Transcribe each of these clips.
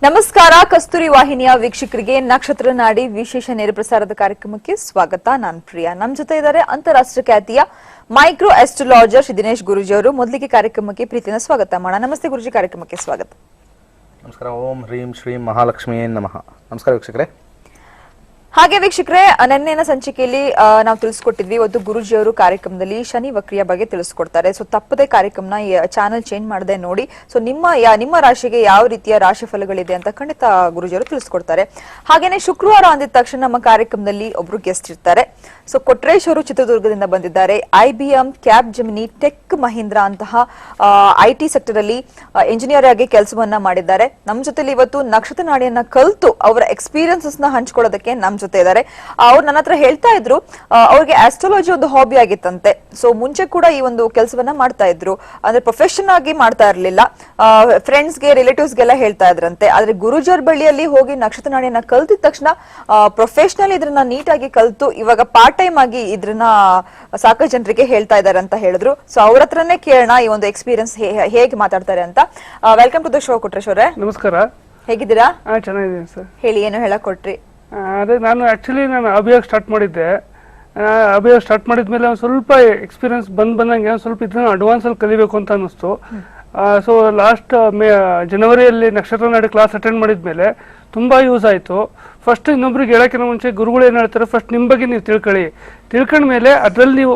ನಮಸ್ಕಾರ. ಕಸ್ತೂರಿ ವಾಹಿನಿಯ ವೀಕ್ಷಕರಿಗೆ ನಕ್ಷತ್ರ ನಾಡಿ ವಿಶೇಷ ನೇರ ಪ್ರಸಾರದ ಕಾರ್ಯಕ್ರಮಕ್ಕೆ ಸ್ವಾಗತ. ನಾನು ಪ್ರಿಯಾ. ನಮ್ಮ ಜೊತೆ ಇದ್ದಾರೆ ಅಂತಾರಾಷ್ಟ್ರೀಯ ಖ್ಯಾತಿಯ ಮೈಕ್ರೋ ಆಸ್ಟ್ರಾಲಜರ್ ಶ್ರೀ ದಿನೇಶ್ ಗುರೂಜಿ ಅವರು. ಮೊದಲಿಗೆ ಕಾರ್ಯಕ್ರಮಕ್ಕೆ ಪ್ರೀತಿನ ಸ್ವಾಗತ ಮಾಡೋಣ. ನಮಸ್ತೆ ಗುರುಜಿ, ಕಾರ್ಯಕ್ರಮಕ್ಕೆ ಸ್ವಾಗತ. ನಮಸ್ಕಾರ. ಓಂ ಹ್ರೀಂ ಶ್ರೀಂ ಮಹಾಲಕ್ಷ್ಮಿಯೇ ನಮಃ. ನಮಸ್ಕಾರ ವೀಕ್ಷಕರೇ. ಹಾಗೆ ವೀಕ್ಷಕರೇ, ನೆನ್ನೆನ ಸಂಚಿಕೆಯಲ್ಲಿ ನಾವು ತಿಳಿಸ್ಕೊಟ್ಟಿದ್ವಿ. ಇವತ್ತು ಗುರುಜಿ ಅವರು ಕಾರ್ಯಕ್ರಮದಲ್ಲಿ ಶನಿ ವಕ್ರಿಯ ಬಗ್ಗೆ ತಿಳಿಸ್ಕೊಡ್ತಾರೆ. ಸೊ ತಪ್ಪದೆ ಕಾರ್ಯಕ್ರಮನ ಚಾನಲ್ ಚೇಂಜ್ ಮಾಡದೆ ನೋಡಿ. ಸೊ ನಿಮ್ಮ ರಾಶಿಗೆ ಯಾವ ರೀತಿಯ ರಾಶಿ ಫಲಗಳಿದೆ ಅಂತ ಖಂಡಿತ ಗುರುಜಿ ಅವರು ತಿಳಿಸ್ಕೊಡ್ತಾರೆ. ಹಾಗೇನೆ ಶುಕ್ರವಾರ ಅಂದಿದ ತಕ್ಷಣ ನಮ್ಮ ಕಾರ್ಯಕ್ರಮದಲ್ಲಿ ಒಬ್ರು ಗೆಸ್ಟ್ ಇರ್ತಾರೆ. ಸೊ ಕೊಟ್ರೇಶ್ ಅವರು ಚಿತ್ರದುರ್ಗದಿಂದ ಬಂದಿದ್ದಾರೆ. IBM, cab gemini, tech Mahindra ಅಂತಹ IT ಸೆಕ್ಟರ್ ಅಲ್ಲಿ ಇಂಜಿನಿಯರ್ ಆಗಿ ಕೆಲಸವನ್ನ ಮಾಡಿದ್ದಾರೆ. ನಮ್ಮ ಜೊತೆಲಿ ಇವತ್ತು ನಕ್ಷತ್ರ ನಾಡಿಯನ್ನ ಕಲ್ತು ಅವರ ಎಕ್ಸ್ಪೀರಿಯನ್ಸಸ್ ನ ಹಂಚ್ಕೊಳ್ಳೋದಕ್ಕೆ ನಮ್ಮ ಜೊತೆ ಇದ್ದಾರೆ. ಅವ್ರು ನನ್ನ ಹತ್ರ ಹೇಳ್ತಾ ಇದ್ರು, ಅವ್ರಿಗೆ ಆಸ್ಟ್ರಾಲಜಿ ಒಂದು ಹಾಬಿ ಆಗಿತ್ತಂತೆ. ಸೊ ಮುಂಚೆ ಕೂಡ ಈ ಒಂದು ಕೆಲಸವನ್ನ ಮಾಡ್ತಾ ಇದ್ರು, ಅಂದ್ರೆ ಪ್ರೊಫೆಷನ್ ಆಗಿ ಮಾಡ್ತಾ ಇರ್ಲಿಲ್ಲ. ಫ್ರೆಂಡ್ಸ್ಗೆ, ರಿಲೇಟಿವ್ಸ್ಗೆಲ್ಲ ಹೇಳ್ತಾ ಇದ್ರಂತೆ. ಆದ್ರೆ ಗುರುಜರ್ ಬಳಿಯಲ್ಲಿ ಹೋಗಿ ನಕ್ಷತ್ರ ನಾಡಿಯನ್ನ ಕಲ್ತಿದ ತಕ್ಷಣ ಪ್ರೊಫೆಷನಲ್ ಇದ್ರನ್ನ ನೀಟಾಗಿ ಕಲ್ತು ಇವಾಗ ಪಾರ್ಟ್ ಟೈಮ್ ಆಗಿ ಇದ್ರನ್ನ ಸಾಕಷ್ಟು ಜನರಿಗೆ ಹೇಳ್ತಾ ಇದ್ದಾರೆ ಅಂತ ಹೇಳಿದ್ರು. ಸೊ ಅವ್ರ ಹತ್ರನೇ ಕೇಳೋಣ ಈ ಒಂದು ಎಕ್ಸ್ಪೀರಿಯನ್ಸ್ ಹೇಗೆ ಮಾತಾಡ್ತಾರೆ ಅಂತ. Welcome to the show Kotresh ಅವರೇ. ನಮಸ್ಕಾರ. ಹೇಗಿದ್ದೀರಾ? ಚೆನ್ನಾಗಿದ್ದೀನಿ ಸರ್. ಹೇಳಿ, ಏನು ಹೇಳಕ್ ಕೊಟ್ರಿ? ಅದೇ ನಾನು ಅಭಿಯೋಗ ಸ್ಟಾರ್ಟ್ ಮಾಡಿದ್ದೆ. ಅಭಿಯೋಗ ಸ್ಟಾರ್ಟ್ ಮಾಡಿದ್ಮೇಲೆ ಒಂದು ಸ್ವಲ್ಪ ಎಕ್ಸ್ಪೀರಿಯನ್ಸ್ ಬಂದಂಗೆ ಸ್ವಲ್ಪ ಇದನ್ನ ಅಡ್ವಾನ್ಸ್ ಅಲ್ಲಿ ಕಲಿಬೇಕು ಅಂತ ಅನ್ನಿಸ್ತು. ಸೊ ಲಾಸ್ಟ್ ಜನವರಿಯಲ್ಲಿ ನಕ್ಷತ್ರ ನಾಡಿ ಕ್ಲಾಸ್ ಅಟೆಂಡ್ ಮಾಡಿದ್ಮೇಲೆ ತುಂಬಾ ಯೂಸ್ ಆಯ್ತು. ಫಸ್ಟ್ ಇನ್ನೊಬ್ರಿಗೆ ಹೇಳೋಕ್ಕಿಂತ ಮುಂಚೆ ಗುರುಗಳು ಏನ್ ಹೇಳ್ತಾರೆ, ಫಸ್ಟ್ ನಿಮ್ ಬಗ್ಗೆ ನೀವು ತಿಳ್ಕೊಂಡ್ಮೇಲೆ ಅದ್ರಲ್ಲಿ ನೀವು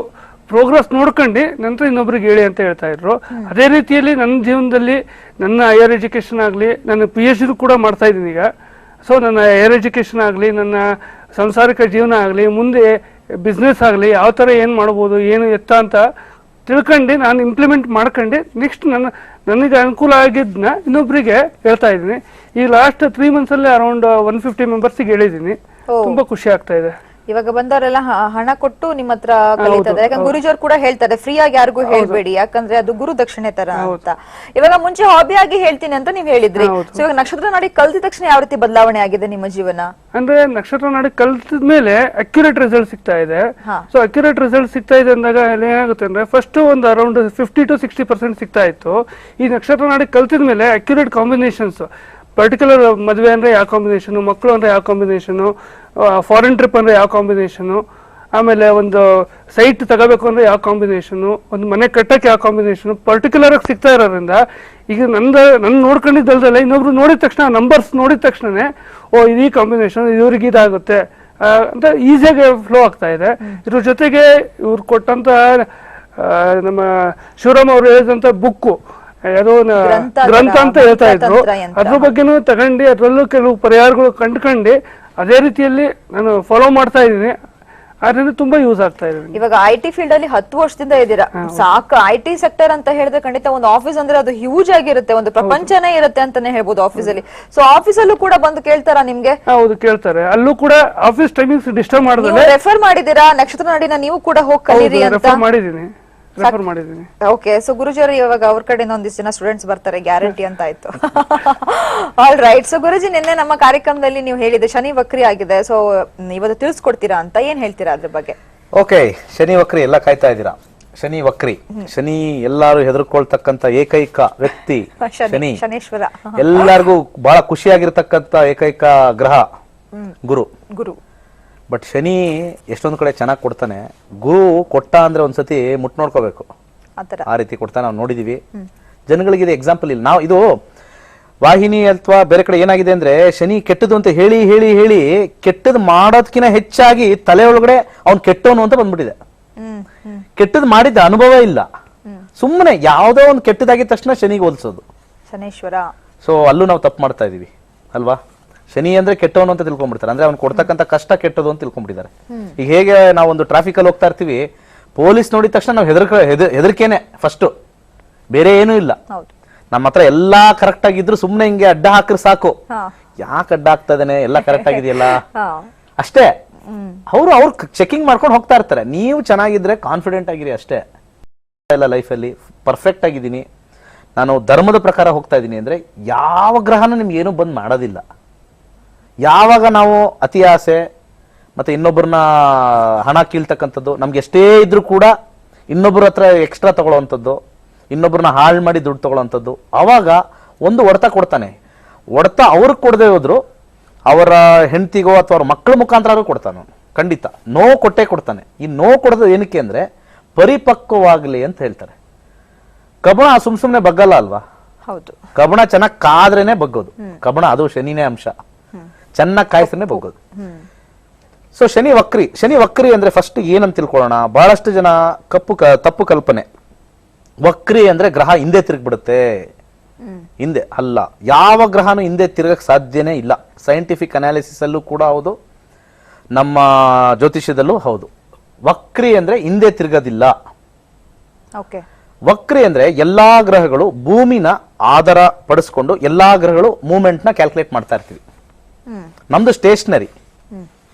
ಪ್ರೋಗ್ರೆಸ್ ನೋಡ್ಕೊಂಡು ನಂತರ ಇನ್ನೊಬ್ರಿಗೆ ಹೇಳಿ ಅಂತ ಹೇಳ್ತಾ ಇದ್ರು. ಅದೇ ರೀತಿಯಲ್ಲಿ ನನ್ನ ಜೀವನದಲ್ಲಿ ನನ್ನ ಹೈಯರ್ ಎಜುಕೇಶನ್ ಆಗಲಿ, ನನ್ನ PhD ಕೂಡ ಮಾಡ್ತಾ ಇದ್ದೀನಿ ಈಗ. ಸೊ ನನ್ನ ಹೈಯರ್ ಎಜುಕೇಶನ್ ಆಗಲಿ, ನನ್ನ ಸಂಸಾರಿಕ ಜೀವನ ಆಗಲಿ, ಮುಂದೆ ಬಿಸ್ನೆಸ್ ಆಗಲಿ, ಯಾವ ಥರ ಏನು ಮಾಡ್ಬೋದು, ಏನು ಎತ್ತ ಅಂತ ತಿಳ್ಕೊಂಡು ನಾನು ಇಂಪ್ಲಿಮೆಂಟ್ ಮಾಡ್ಕೊಂಡು ನೆಕ್ಸ್ಟ್ ನನಗೆ ಅನುಕೂಲ ಆಗಿದ್ದನ್ನ ಇನ್ನೊಬ್ಬರಿಗೆ ಹೇಳ್ತಾ ಇದ್ದೀನಿ. ಈ ಲಾಸ್ಟ್ 3 months ಅರೌಂಡ್ 150 ಮೆಂಬರ್ಸಿಗೆ ಹೇಳಿದ್ದೀನಿ. ತುಂಬಾ ಖುಷಿ ಆಗ್ತಾ ಇದೆ. ಇವಾಗ ಬಂದವರೆಲ್ಲ ಹಣ ಕೊಟ್ಟು ನಿಮ್ಮ ಹತ್ರ ಕಲಿತಾರೆ. ಯಾಕಂದ್ರೆ ಗುರುಜರ್ ಕೂಡ ಹೇಳ್ತಾರೆ, ಫ್ರೀ ಆಗಿ ಯಾರಿಗೂ ಹೇಳ್ಬೇಡಿ, ಯಾಕಂದ್ರೆ ಅದು ಗುರು ದಕ್ಷಿಣೆ ತರ ಅಂತ. ಇವಾಗ ಮುಂಚೆ ಹಾಬಿ ಆಗಿ ಹೇಳ್ತೀನಿ ಅಂತ ನೀವ್ ಹೇಳಿದ್ರಿ. ಸೊ ಇವಾಗ ನಕ್ಷತ್ರ ನಾಡಿ ಕಲ್ತಿದ ತಕ್ಷಣ ಯಾವ ರೀತಿ ಬದಲಾವಣೆ ಆಗಿದೆ ನಿಮ್ಮ ಜೀವನ? ಅಂದ್ರೆ ನಕ್ಷತ್ರ ನಾಡಿ ಕಲ್ತಿದ್ಮೇಲೆ ಅಕ್ಯುರೇಟ್ ರಿಸಲ್ಟ್ ಸಿಗ್ತಾ ಇದೆ. ಸೊ ಅಕ್ಯುರೇಟ್ ರಿಸಲ್ಟ್ ಸಿಗ್ತಾ ಇದೆ ಅಂದಾಗ ಏನಾಗುತ್ತೆ ಅಂದ್ರೆ, ಫಸ್ಟ್ ಒಂದು ಅರೌಂಡ್ 50 to 60% ಸಿಗ್ತಾ ಇತ್ತು. ಈ ನಕ್ಷತ್ರ ನಾಡಿ ಕಲ್ತಿದ್ಮೇಲೆ ಅಕ್ಯುರೇಟ್ ಕಾಂಬಿನೇಷನ್ಸ್, ಪರ್ಟಿಕ್ಯುಲರ್ ಮದುವೆ ಅಂದ್ರೆ ಯಾವ ಕಾಂಬಿನೇಷನ್, ಮಕ್ಕಳು ಅಂದ್ರೆ ಯಾವ ಕಾಂಬಿನೇಷನ್, ಫಾರಿನ್ ಟ್ರಿಪ್ ಅಂದ್ರೆ ಯಾವ ಕಾಂಬಿನೇಷನ್, ಆಮೇಲೆ ಒಂದು ಸೈಟ್ ತಗೋಬೇಕು ಅಂದ್ರೆ ಯಾವ ಕಾಂಬಿನೇಷನ್, ಒಂದು ಮನೆ ಕಟ್ಟಕ್ಕೆ ಯಾವ ಕಾಂಬಿನೇಷನ್ ಪರ್ಟಿಕ್ಯುಲರ್ ಆಗಿ ಸಿಗ್ತಾ ಇರೋದ್ರಿಂದ ಈಗ ನನ್ನ ನೋಡ್ಕೊಂಡಿದ್ದಲ್ದಲ್ಲ ಇನ್ನೊಬ್ರು ನೋಡಿದ ತಕ್ಷಣ, ನಂಬರ್ಸ್ ನೋಡಿದ ತಕ್ಷಣನೇ ಓ ಇದು ಈ ಕಾಂಬಿನೇಷನ್, ಇವ್ರಿಗೆ ಇದಾಗುತ್ತೆ ಅಂತ ಈಸಿಯಾಗಿ ಫ್ಲೋ ಆಗ್ತಾ ಇದೆ. ಇದ್ರ ಜೊತೆಗೆ ಇವ್ರು ಕೊಟ್ಟಂತ ನಮ್ಮ ಶಿವರಾಮ್ ಅವ್ರು ಹೇಳಿದಂತ ಬುಕ್ಕು ಯಾವುದೋ ಗ್ರಂಥ ಅಂತ ಹೇಳ್ತಾ ಇದ್ರು, ಅದ್ರ ಬಗ್ಗೆನೂ ತಗೊಂಡು ಅದ್ರಲ್ಲೂ ಕೆಲವು ಪರಿಹಾರಗಳು ಕಂಡ್ಕೊಂಡು ಅದೇ ರೀತಿಯಲ್ಲಿ ನಾನು ಫಾಲೋ ಮಾಡ್ತಾ ಇದ್ದೀನಿ. ಅದರಿಂದ ತುಂಬಾ ಯೂಸ್ ಆಗ್ತಾ ಇದೆ. ಇವಾಗ IT ಫೀಲ್ಡ್ ಅಲ್ಲಿ 10 ವರ್ಷದಿಂದ ಇದ್ದೀರಾ. ಸಾಕು. IT ಸೆಕ್ಟರ್ ಅಂತ ಹೇಳಿದ್ರೆ ಖಂಡಿತ ಒಂದು ಆಫೀಸ್ ಅಂದ್ರೆ ಅದು ಹ್ಯೂಜ್ ಆಗಿರುತ್ತೆ, ಒಂದು ಪ್ರಪಂಚನೇ ಇರುತ್ತೆ ಅಂತಾನೆ ಹೇಳ್ಬೋದು ಆಫೀಸ್ ಅಲ್ಲಿ. ಸೊ ಆಫೀಸ್ ಅಲ್ಲೂ ಕೂಡ ಬಂದು ಕೇಳ್ತಾರಾ ನಿಮ್ಗೆ? ಹೌದು, ಕೇಳ್ತಾರೆ. ಅಲ್ಲೂ ಕೂಡ ಆಫೀಸ್ ಟೈಮಿಂಗ್ಸ್ ಡಿಸ್ಟರ್ಬ್ ಮಾಡಿದ್ರೆ ರೆಫರ್ ಮಾಡಿದೀರಾ ನಕ್ಷತ್ರ ನಾಡಿನ ನೀವು ಕೂಡ ಹೋಗಿ ಕಲೀರಿ ಅಂತ? ರೆಫರ್ ಮಾಡಿದ್ದೀನಿ. ಓಕೆ. ಸೊ ಗುರುಜಿ ಅವರು ಇವಾಗ ಅವ್ರ ಕಡೆಯಿಂದ ಒಂದಿಷ್ಟು ಜನ ಸ್ಟೂಡೆಂಟ್ಸ್ ಬರ್ತಾರೆ, ಗ್ಯಾರಂಟಿ ಅಂತ ಆಯ್ತು. All right. ಸೊ ಗುರುಜಿ, ನಿನ್ನೆ ನಮ್ಮ ಕಾರ್ಯಕ್ರಮದಲ್ಲಿ ನೀವು ಹೇಳಿದೆ ಶನಿ ವಕ್ರಿ ಆಗಿದೆ. ಸೊ ಇವತ್ತು ತಿಳಿಸ್ಕೊಡ್ತೀರಾ ಅಂತ, ಏನ್ ಹೇಳ್ತೀರಾ ಅದ್ರ ಬಗ್ಗೆ? ಓಕೆ, ಶನಿ ವಕ್ರಿ ಎಲ್ಲ ಕಾಯ್ತಾ ಇದ್ದೀರಾ. ಶನಿ ವಕ್ರಿ, ಶನಿ ಎಲ್ಲಾರು ಹೆದರ್ಕೊಳ್ತಕ್ಕಂತ ಏಕೈಕ ವ್ಯಕ್ತಿ ಶನಿ, ಶನೇಶ್ವರ. ಎಲ್ಲರಿಗೂ ಬಹಳ ಖುಷಿಯಾಗಿರ್ತಕ್ಕಂತ ಏಕೈಕ ಗ್ರಹ ಗುರು. ಬಟ್ ಶನಿ ಎಷ್ಟೊಂದು ಕಡೆ ಚೆನ್ನಾಗಿ ಕೊಡ್ತಾನೆ. ಗುರು ಕೊಟ್ಟ ಅಂದ್ರೆ ಒಂದ್ಸತಿ ಮುಟ್ ನೋಡ್ಕೋಬೇಕು, ಆ ರೀತಿ ಕೊಡ್ತಾ ನಾವು ನೋಡಿದೀವಿ. ಜನಗಳಿಗೆ ಇದು ಎಕ್ಸಾಂಪಲ್ ಇಲ್ಲ. ನಾವು ಇದು ವಾಹಿನಿ ಅಥವಾ ಬೇರೆ ಕಡೆ ಏನಾಗಿದೆ ಅಂದ್ರೆ, ಶನಿ ಕೆಟ್ಟದು ಅಂತ ಹೇಳಿ ಹೇಳಿ ಹೇಳಿ ಕೆಟ್ಟದ್ ಮಾಡೋದಕ್ಕಿಂತ ಹೆಚ್ಚಾಗಿ ತಲೆ ಒಳಗಡೆ ಅವ್ನ್ ಕೆಟ್ಟವನು ಅಂತ ಬಂದ್ಬಿಟ್ಟಿದೆ. ಕೆಟ್ಟದ್ ಮಾಡಿದ ಅನುಭವ ಇಲ್ಲ, ಸುಮ್ಮನೆ ಯಾವ್ದೋ ಒಂದು ಕೆಟ್ಟದಾಗಿದ ತಕ್ಷಣ ಶನಿಗೆ ಹೋಲಿಸೋದು ಶನೇಶ್ವರ. ಸೊ ಅಲ್ಲೂ ನಾವು ತಪ್ಪು ಮಾಡ್ತಾ ಇದೀವಿ ಅಲ್ವಾ. ಶನಿ ಅಂದ್ರೆ ಕೆಟ್ಟವನು ಅಂತ ತಿಳ್ಕೊಂಡ್ಬಿಡ್ತಾರೆ, ಅಂದ್ರೆ ಅವ್ನು ಕೊಡ್ತಕ್ಕಂಥ ಕಷ್ಟ ಕೆಟ್ಟದು ಅಂತ ತಿಳ್ಕೊಂಡ್ಬಿಟ್ಟಿದ್ದಾರೆ. ಈಗ ಹೇಗೆ ನಾವು ಒಂದು ಟ್ರಾಫಿಕ್ ಅಲ್ಲಿ ಹೋಗ್ತಾ ಇರ್ತೀವಿ, ಪೊಲೀಸ್ ನೋಡಿದ ತಕ್ಷಣ ನಾವು ಹೆದರಿಕೆನೆ ಫಸ್ಟ್, ಬೇರೆ ಏನೂ ಇಲ್ಲ. ನಮ್ಮ ಹತ್ರ ಎಲ್ಲಾ ಕರೆಕ್ಟ್ ಆಗಿದ್ರು ಸುಮ್ನೆ ಹಿಂಗೆ ಅಡ್ಡ ಹಾಕ್ರೆ ಸಾಕು, ಯಾಕೆ ಅಡ್ಡ ಆಗ್ತಾ ಇದ್ದಾನೆ, ಎಲ್ಲ ಕರೆಕ್ಟ್ ಆಗಿದೆಯಲ್ಲ ಅಷ್ಟೇ. ಅವ್ರು ಚೆಕಿಂಗ್ ಮಾಡ್ಕೊಂಡು ಹೋಗ್ತಾ ಇರ್ತಾರೆ. ನೀವು ಚೆನ್ನಾಗಿದ್ರೆ ಕಾನ್ಫಿಡೆಂಟ್ ಆಗಿರಿ ಅಷ್ಟೇ. ಎಲ್ಲ ಲೈಫಲ್ಲಿ ಪರ್ಫೆಕ್ಟ್ ಆಗಿದ್ದೀನಿ, ನಾನು ಧರ್ಮದ ಪ್ರಕಾರ ಹೋಗ್ತಾ ಇದ್ದೀನಿ ಅಂದ್ರೆ ಯಾವ ಗ್ರಹನೂ ನಿಮ್ಗೆ ಏನೂ ಬಂದ್ ಮಾಡೋದಿಲ್ಲ. ಯಾವಾಗ ನಾವು ಅತಿ ಆಸೆ ಮತ್ತೆ ಇನ್ನೊಬ್ಬರನ್ನ ಹಣ ಕೀಳ್ತಕ್ಕಂಥದ್ದು, ನಮ್ಗೆ ಎಷ್ಟೇ ಇದ್ರೂ ಕೂಡ ಇನ್ನೊಬ್ಬರ ಹತ್ರ ಎಕ್ಸ್ಟ್ರಾ ತಗೊಳ್ಳೋವಂಥದ್ದು, ಇನ್ನೊಬ್ಬರನ್ನ ಹಾಳು ಮಾಡಿ ದುಡ್ಡು ತಗೊಳ್ಳೋವಂಥದ್ದು, ಅವಾಗ ಒಂದು ಹೊಡೆತ ಕೊಡ್ತಾನೆ. ಹೊಡೆತ ಅವ್ರಿಗೆ ಕೊಡದೆ ಹೋದ್ರು ಅವರ ಹೆಂಡತಿಗೋ ಅಥವಾ ಅವ್ರ ಮಕ್ಕಳ ಮುಖಾಂತರ ಕೊಡ್ತಾನೆ ಅವನು, ಖಂಡಿತ ನೋವು ಕೊಟ್ಟೇ ಕೊಡ್ತಾನೆ. ಈ ನೋವು ಕೊಡೋದು ಏನಕ್ಕೆ ಅಂದ್ರೆ ಪರಿಪಕ್ವವಾಗ್ಲಿ ಅಂತ ಹೇಳ್ತಾರೆ. ಕಬ್ಬಣ ಸುಮ್ನೆ ಬಗ್ಗಲ್ಲ ಅಲ್ವಾ, ಹೌದು. ಕಬ್ಬಣ ಚೆನ್ನಾಗಿ ಕಾದ್ರೇನೆ ಬಗ್ಗೋದು. ಕಬ್ಬಣ ಅದು ಶನಿನೇ ಅಂಶ, ಚೆನ್ನಾಗಿ ಕಾಯಿಸ್ರೇನೆ ಬಗ್ಗೋದು. ಸೊ ಶನಿ ವಕ್ರಿ ಅಂದ್ರೆ ಫಸ್ಟ್ ಏನಂತ ತಿಳ್ಕೊಳ್ಳೋಣ. ಬಹಳಷ್ಟು ಜನ ತಪ್ಪು ಕಲ್ಪನೆ. ವಕ್ರಿ ಅಂದ್ರೆ ಗ್ರಹ ಹಿಂದೆ ತಿರುಗ್ಬಿಡುತ್ತೆ. ಹಿಂದೆ ಅಲ್ಲ, ಯಾವ ಗ್ರಹನೂ ಹಿಂದೆ ತಿರುಗಕ್ ಸಾಧ್ಯನೇ ಇಲ್ಲ. ಸೈಂಟಿಫಿಕ್ ಅನಾಲಿಸಿಸ್ ಅಲ್ಲೂ ಕೂಡ ಹೌದು, ನಮ್ಮ ಜ್ಯೋತಿಷ್ಯದಲ್ಲೂ ಹೌದು. ವಕ್ರಿ ಅಂದ್ರೆ ಹಿಂದೆ ತಿರುಗೋದಿಲ್ಲ. ವಕ್ರಿ ಅಂದ್ರೆ ಎಲ್ಲಾ ಗ್ರಹಗಳು ಭೂಮಿನ ಆಧಾರ ಪಡಿಸ್ಕೊಂಡು ಎಲ್ಲಾ ಗ್ರಹಗಳು ಮೂವ್ಮೆಂಟ್ ನ ಕ್ಯಾಲ್ಕುಲೇಟ್ ಮಾಡ್ತಾ ಇರ್ತೀವಿ. ನಮ್ದು ಸ್ಟೇಷನರಿ,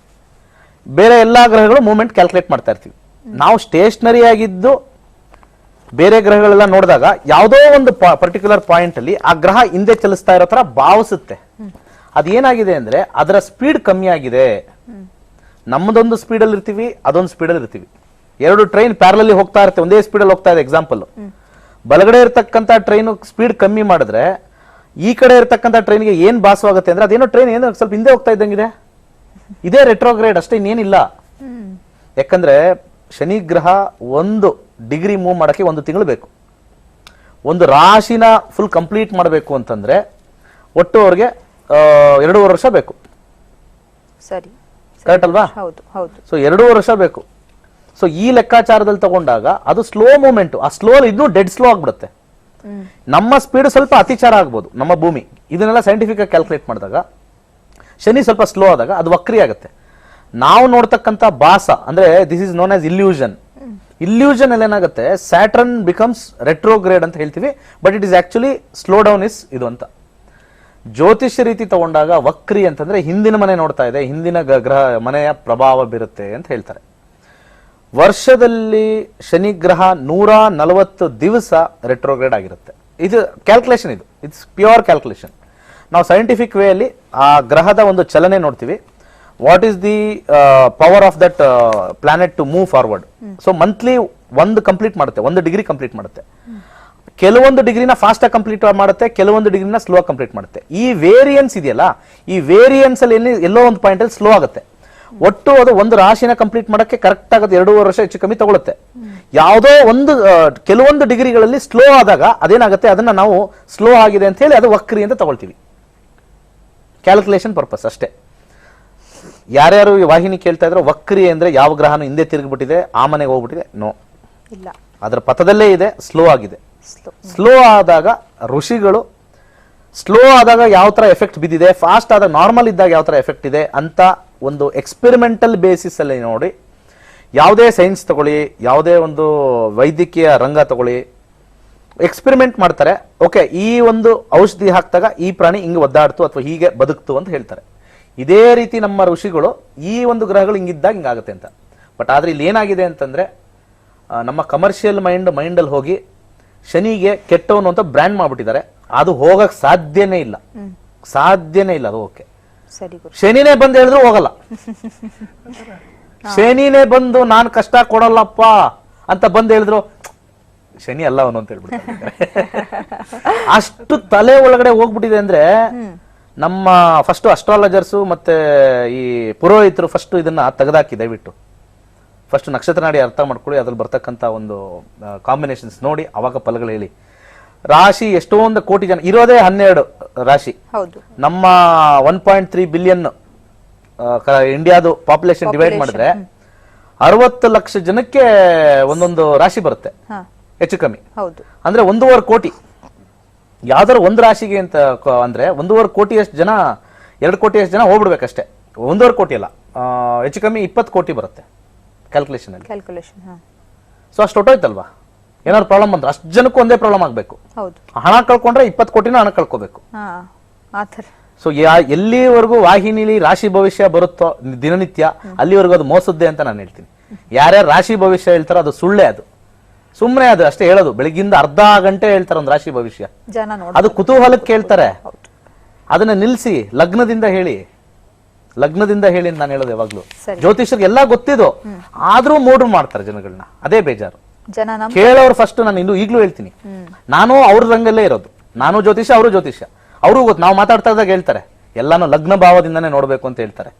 ಬೇರೆ ಎಲ್ಲಾ ಗ್ರಹಗಳು ಮೂವ್ಮೆಂಟ್ ಕ್ಯಾಲ್ಕುಲೇಟ್ ಮಾಡ್ತಾ ಇರ್ತೀವಿ. ನಾವು ಸ್ಟೇಷನರಿ ಆಗಿದ್ದು ಬೇರೆ ಗ್ರಹಗಳೆಲ್ಲ ನೋಡಿದಾಗ ಯಾವುದೋ ಒಂದು ಪರ್ಟಿಕ್ಯುಲರ್ ಪಾಯಿಂಟ್ ಅಲ್ಲಿ ಆ ಗ್ರಹ ಹಿಂದೆ ಚಲಿಸ್ತಾ ಇರೋ ತರ ಭಾವಿಸುತ್ತೆ. ಅದೇನಾಗಿದೆ ಅಂದ್ರೆ ಅದರ ಸ್ಪೀಡ್ ಕಮ್ಮಿ ಆಗಿದೆ. ನಮ್ಮದೊಂದು ಸ್ಪೀಡ್ ಅಲ್ಲಿ ಇರ್ತೀವಿ, ಅದೊಂದು ಸ್ಪೀಡ್ ಅಲ್ಲಿ ಇರ್ತೀವಿ. ಎರಡು ಟ್ರೈನ್ ಪ್ಯಾರಲಲ್ಲಿ ಹೋಗ್ತಾ ಇರುತ್ತೆ, ಒಂದೇ ಸ್ಪೀಡ್ ಅಲ್ಲಿ ಹೋಗ್ತಾ ಇದೆ. ಎಕ್ಸಾಂಪಲ್, ಬಲಗಡೆ ಇರತಕ್ಕಂತ ಟ್ರೈನ್ ಸ್ಪೀಡ್ ಕಮ್ಮಿ ಮಾಡಿದ್ರೆ ಈ ಕಡೆ ಇರತಕ್ಕಂತ ಟ್ರೈನ್ಗೆ ಏನ್ ಭಾಸವಾಗುತ್ತೆ ಅಂದ್ರೆ ಅದೇನೋ ಟ್ರೈನ್ ಏನೋ ಸ್ವಲ್ಪ ಹಿಂದೆ ಹೋಗ್ತಾ ಇದ್ದಂಗಿದೆ, ಇದೇ ರೆಟ್ರೋಗ್ರೇಡ್ ಅಷ್ಟೇ, ಇನ್ನೇನಿಲ್ಲ. ಯಾಕಂದ್ರೆ ಶನಿ ಗ್ರಹ 1 ಡಿಗ್ರಿ ಮೂವ್ ಮಾಡಕ್ಕೆ 1 ತಿಂಗಳು ಬೇಕು. ಒಂದು ರಾಶಿನ ಫುಲ್ ಕಂಪ್ಲೀಟ್ ಮಾಡಬೇಕು ಅಂತಂದ್ರೆ ಒಟ್ಟು ಅವ್ರಿಗೆ 2.5 ವರ್ಷ ಬೇಕು. ಸರಿ, ಕರೆಕ್ಟ್ ಅಲ್ವಾ? ಸೊ 2.5 ವರ್ಷ ಬೇಕು. ಸೊ ಈ ಲೆಕ್ಕಾಚಾರದಲ್ಲಿ ತಗೊಂಡಾಗ ಅದು ಸ್ಲೋ ಮೂವ್ಮೆಂಟ್. ಆ ಸ್ಲೋ ಇನ್ನೂ ಡೆಡ್ ಸ್ಲೋ ಆಗ್ಬಿಡುತ್ತೆ. ನಮ್ಮ ಸ್ಪೀಡ್ ಸ್ವಲ್ಪ ಅತಿಚಾರ ಆಗ್ಬೋದು, ನಮ್ಮ ಭೂಮಿ. ಇದನ್ನೆಲ್ಲ ಸೈಂಟಿಫಿಕ್ ಆಗಿ ಕ್ಯಾಲ್ಕುಲೇಟ್ ಮಾಡಿದಾಗ ಶನಿ ಸ್ವಲ್ಪ ಸ್ಲೋ ಆದಾಗ ಅದು ವಕ್ರಿ ಆಗುತ್ತೆ. ನಾವು ನೋಡ್ತಕ್ಕಂಥ ಭಾಸ ಅಂದ್ರೆ this is known as illusion. Illusion ಅಲ್ಲಿ ಏನಾಗುತ್ತೆ, ಸ್ಯಾಟರ್ನ್ ಬಿಕಮ್ಸ್ ರೆಟ್ರೋಗ್ರೇಡ್ ಅಂತ ಹೇಳ್ತೀವಿ, but it is actually slow down is ಇದು ಅಂತ. ಜ್ಯೋತಿಷ್ಯ ರೀತಿ ತಗೊಂಡಾಗ ವಕ್ರಿ ಅಂತಂದ್ರೆ ಹಿಂದಿನ ಮನೆ ನೋಡ್ತಾ ಇದೆ, ಹಿಂದಿನ ಗ್ರಹ ಮನೆಯ ಪ್ರಭಾವ ಬೀರುತ್ತೆ ಅಂತ ಹೇಳ್ತಾರೆ. ವರ್ಷದಲ್ಲಿ ಶನಿ ಗ್ರಹ 140 ದಿವಸ ರೆಟ್ರೋಗ್ರೇಡ್ ಆಗಿರುತ್ತೆ. ಇದು ಕ್ಯಾಲ್ಕುಲೇಷನ್, ಇದು ಇಟ್ಸ್ ಪ್ಯೂರ್ ಕ್ಯಾಲ್ಕುಲೇಷನ್. ನಾವು ಸೈಂಟಿಫಿಕ್ ವೇ ಅಲ್ಲಿ ಆ ಗ್ರಹದ ಒಂದು ಚಲನೆ ನೋಡ್ತೀವಿ. What is the power of that planet to move forward. So monthly 1 complete ಮಾಡುತ್ತೆ, 1 ಡಿಗ್ರಿ ಕಂಪ್ಲೀಟ್ ಮಾಡುತ್ತೆ. ಕೆಲವೊಂದು ಡಿಗ್ರಿನ ಫಾಸ್ಟ್ ಆಗಿ ಕಂಪ್ಲೀಟ್ ಮಾಡುತ್ತೆ, ಕೆಲವೊಂದು ಡಿಗ್ರಿನ ಸ್ಲೋ ಆಗಿ ಕಂಪ್ಲೀಟ್ ಮಾಡುತ್ತೆ. ಈ ವೇರಿಯನ್ಸ್ ಇದೆಯಲ್ಲ, ಈ ವೇರಿಯನ್ಸ್ ಅಲ್ಲಿ ಎಲ್ಲೋ ಒಂದು ಪಾಯಿಂಟ್ ಅಲ್ಲಿ ಸ್ಲೋ ಆಗುತ್ತೆ. ಒಟ್ಟು ಅದು ಒಂದು ರಾಶಿನ ಕಂಪ್ಲೀಟ್ ಮಾಡಕ್ಕೆ ಕರೆಕ್ಟ್ ಆಗುತ್ತೆ 2.5 ವರ್ಷ ಹೆಚ್ಚು ಕಮ್ಮಿ ತಗೊಳುತ್ತೆ. ಯಾವುದೋ ಒಂದು ಕೆಲವೊಂದು ಡಿಗ್ರಿಗಳಲ್ಲಿ ಸ್ಲೋ ಆದಾಗ ಅದೇನಾಗುತ್ತೆ, ಅದನ್ನ ನಾವು ಸ್ಲೋ ಆಗಿದೆ ಅಂತ ಹೇಳಿ ಅದು ವಕ್ರಿ ಅಂತ ತಗೊಳ್ತೀವಿ. ಕ್ಯಾಲ್ಕುಲೇಷನ್ ಪರ್ಪಸ್ ಅಷ್ಟೇ. ಯಾರ್ಯಾರು ಈ ವಾಹಿನಿ ಕೇಳ್ತಾ ಇದ್ರು ವಕ್ರಿ ಅಂದ್ರೆ ಯಾವ ಗ್ರಹನು ಹಿಂದೆ ತಿರುಗಿಬಿಟ್ಟಿದೆ, ಆ ಮನೆಗೆ ಹೋಗ್ಬಿಟ್ಟಿದೆ, ನೋ ಇಲ್ಲ, ಅದರ ಪಥದಲ್ಲೇ ಇದೆ, ಸ್ಲೋ ಆಗಿದೆ. ಸ್ಲೋ ಆದಾಗ ಋಷಿಗಳು ಸ್ಲೋ ಆದಾಗ ಯಾವ ತರ ಎಫೆಕ್ಟ್ ಬಿದ್ದಿದೆ, ಫಾಸ್ಟ್ ಆದಾಗ ನಾರ್ಮಲ್ ಇದ್ದಾಗ ಯಾವ ತರ ಎಫೆಕ್ಟ್ ಇದೆ ಅಂತ ಒಂದು ಎಕ್ಸ್ಪೆರಿಮೆಂಟಲ್ ಬೇಸಿಸ್ ಅಲ್ಲಿ ನೋಡಿ, ಯಾವುದೇ ಸೈನ್ಸ್ ತಗೊಳ್ಳಿ, ಯಾವುದೇ ಒಂದು ವೈದ್ಯಕೀಯ ರಂಗ ತಗೊಳ್ಳಿ, ಎಕ್ಸ್ಪೆರಿಮೆಂಟ್ ಮಾಡ್ತಾರೆ. ಓಕೆ, ಈ ಒಂದು ಔಷಧಿ ಹಾಕಿದಾಗ ಈ ಪ್ರಾಣಿ ಹಿಂಗೆ ಒದ್ದಾಡ್ತು ಅಥವಾ ಹೀಗೆ ಬದುಕ್ತು ಅಂತ ಹೇಳ್ತಾರೆ. ಇದೇ ರೀತಿ ನಮ್ಮ ಋಷಿಗಳು ಈ ಒಂದು ಗ್ರಹಗಳು ಹಿಂಗಿದ್ದಾಗ ಹಿಂಗಾಗುತ್ತೆ ಅಂತ. ಬಟ್ ಆದ್ರೆ ಇಲ್ಲಿ ಏನಾಗಿದೆ ಅಂತಂದ್ರೆ ನಮ್ಮ ಕಮರ್ಷಿಯಲ್ ಮೈಂಡಲ್ಲಿ ಹೋಗಿ ಶನಿಗೆ ಕೆಟ್ಟವನು ಅಂತ ಬ್ರ್ಯಾಂಡ್ ಮಾಡ್ಬಿಟ್ಟಿದ್ದಾರೆ. ಅದು ಹೋಗಕ್ ಸಾಧ್ಯನೇ ಇಲ್ಲ, ಸಾಧ್ಯನೇ ಇಲ್ಲ. ಅದು ಓಕೆ, ಶನಿನೇ ಬಂದು ಹೇಳಿದ್ರು ಹೋಗಲ್ಲ. ಶನಿನೇ ಬಂದು ನಾನ್ ಕಷ್ಟ ಕೊಡಲ್ಲಪ್ಪ ಅಂತ ಬಂದು ಹೇಳಿದ್ರು ಶನಿ ಅಲ್ಲ ಅವನು ಅಂತ ಹೇಳ್ಬಿಡ್ತಾರೆ. ಅಷ್ಟು ತಲೆ ಒಳಗಡೆ ಹೋಗ್ಬಿಟ್ಟಿದೆ ಅಂದ್ರೆ ನಮ್ಮ ಫಸ್ಟ್ ಅಸ್ಟ್ರಾಲಜರ್ಸು ಮತ್ತೆ ಈ ಪುರೋಹಿತರು ಫಸ್ಟ್ ಇದನ್ನ ತೆಗೆದಾಕಿ ದಯವಿಟ್ಟು ಫಸ್ಟ್ ನಕ್ಷತ್ರ ನಾಡಿ ಅರ್ಥ ಮಾಡ್ಕೊಳ್ಳಿ, ಅದ್ರಲ್ಲಿ ಬರ್ತಕ್ಕಂಥ ಒಂದು ಕಾಂಬಿನೇಷನ್ಸ್ ನೋಡಿ ಅವಾಗ ಫಲಗಳು ಹೇಳಿ. ರಾಶಿ ಎಷ್ಟೊಂದು ಕೋಟಿ ಜನ ಇರೋದೇ 12 ರಾಶಿ. ನಮ್ಮ 1.3 ಬಿಲಿಯನ್ ಇಂಡಿಯಾದು ಪಾಪ್ಯುಲೇಷನ್ ಡಿವೈಡ್ ಮಾಡಿದ್ರೆ 60 ಲಕ್ಷ ಜನಕ್ಕೆ ಒಂದೊಂದು ರಾಶಿ ಬರುತ್ತೆ ಹೆಚ್ಚು ಕಮ್ಮಿ. ಅಂದ್ರೆ 1.5 ಕೋಟಿ ಯಾವ್ದಾರು ಒಂದು ರಾಶಿಗೆ ಅಂತ ಅಂದ್ರೆ 1.5 ಕೋಟಿಯಷ್ಟು ಜನ, 2 ಕೋಟಿಯಷ್ಟು ಜನ ಹೋಗ್ಬಿಡ್ಬೇಕಷ್ಟೇ. 1.5 ಕೋಟಿ ಅಲ್ಲ, ಹೆಚ್ಚು ಕಮ್ಮಿ 20 ಕೋಟಿ ಬರುತ್ತೆ ಕ್ಯಾಲ್ಕುಲೇಷನ್ ಅಲ್ಲಿ. ಸೊ ಅಷ್ಟು ಹೊಟ್ಟೋಯ್ತಲ್ವಾ? ಏನಾದ್ರು ಪ್ರಾಬ್ಲಮ್ ಬಂದ್ರೆ ಅಷ್ಟು ಜನಕ್ಕೂ ಒಂದೇ ಪ್ರಾಬ್ಲಮ್ ಆಗ್ಬೇಕು. ಹಣ ಕಳ್ಕೊಂಡ್ರೆ 20 ಕೋಟಿನ ಹಣ ಕಳ್ಕೋಬೇಕು. ಸೊ ಎಲ್ಲಿವರೆಗೂ ವಾಹಿನಿಲಿ ರಾಶಿ ಭವಿಷ್ಯ ಬರುತ್ತೋ ದಿನನಿತ್ಯ ಅಲ್ಲಿವರೆಗೂ ಅದು ಮೋಸದ್ದೆ ಅಂತ ನಾನು ಹೇಳ್ತೀನಿ. ಯಾರ್ಯಾರು ರಾಶಿ ಭವಿಷ್ಯ ಹೇಳ್ತಾರೋ ಅದು ಸುಳ್ಳೆ, ಅದು ಸುಮ್ಮನೆ ಅದು ಅಷ್ಟೇ ಹೇಳೋದು. ಬೆಳಿಗ್ಗಿಂದ ಅರ್ಧ ಗಂಟೆ ಹೇಳ್ತಾರೆ ಒಂದು ರಾಶಿ ಭವಿಷ್ಯ, ಅದು ಕುತೂಹಲಕ್ಕೆ ಕೇಳ್ತಾರೆ. ಅದನ್ನ ನಿಲ್ಸಿ ಲಗ್ನದಿಂದ ಹೇಳಿ, ಲಗ್ನದಿಂದ ಹೇಳಿ ನಾನು ಹೇಳೋದು ಯಾವಾಗ್ಲೂ. ಜ್ಯೋತಿಷ್ಯರಿಗೆ ಎಲ್ಲ ಗೊತ್ತಿದ್ದು ಆದ್ರೂ ಮೂಡ್ರು ಮಾಡ್ತಾರೆ ಜನಗಳನ್ನ, ಅದೇ ಬೇಜಾರು. ಕೇಳೋರು ಫಸ್ಟ್ ನಾನು ಈಗ್ಲೂ ಹೇಳ್ತೀನಿ, ನಾನು ಅವ್ರ ರಂಗಲ್ಲೇ ಇರೋದು, ನಾನು ಜ್ಯೋತಿಷ್ಯ ಅವರು ಜ್ಯೋತಿಷ್ಯ. ಅವ್ರಿಗೂ ಗೊತ್ತು, ನಾವು ಮಾತಾಡ್ತಾ ಇದ್ದಾಗ ಹೇಳ್ತಾರೆ ಎಲ್ಲಾನು ಲಗ್ನ ಭಾವದಿಂದಾನೇ ನೋಡ್ಬೇಕು ಅಂತ ಹೇಳ್ತಾರೆ.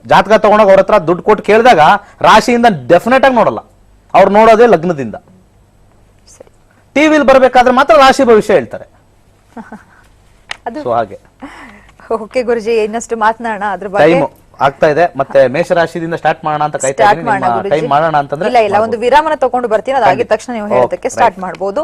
ಜಾತಕ ತಗೊಂಡಾಗ ಅವ್ರ ಹತ್ರ ದುಡ್ಡು ಕೊಟ್ಟು ಕೇಳಿದಾಗ ರಾಶಿಯಿಂದ ಡೆಫಿನೆಟ್ ಆಗಿ ನೋಡಲ್ಲ, ಅವ್ರು ನೋಡೋದೇ ಲಗ್ನದಿಂದ. ಟಿವಿಲಿ ಬರ್ಬೇಕಾದ್ರೆ ಮಾತ್ರ ರಾಶಿ ಭವಿಷ್ಯ ಹೇಳ್ತಾರೆ. ಸೊ ಹಾಗೆ ಓಕೆ ಗುರುಜಿ, ಇನ್ನಷ್ಟು ಮಾತನಾಡೋಣ ಅದ್ರ ಬಗ್ಗೆ. ಟೈಮ್ ಆಗ್ತಾ ಇದೆ, ಮತ್ತೆ ಮೇಷರಾಶಿದಿಂದ ಸ್ಟಾರ್ಟ್ ಮಾಡೋಣ ಅಂತ ಕಾಯ್ತಾ ಇದ್ದೀನಿ. ಟೈಮ್ ಮಾಡೋಣ ಅಂತಂದ್ರೆ ಇಲ್ಲ ಒಂದು ವಿರಾಮನ ತಗೊಂಡು ಬರ್ತೀನಿ, ಅದಾಗಿದ ತಕ್ಷಣ ನೀವು ಹೇಳೋದಕ್ಕೆ ಸ್ಟಾರ್ಟ್ ಮಾಡಬಹುದು.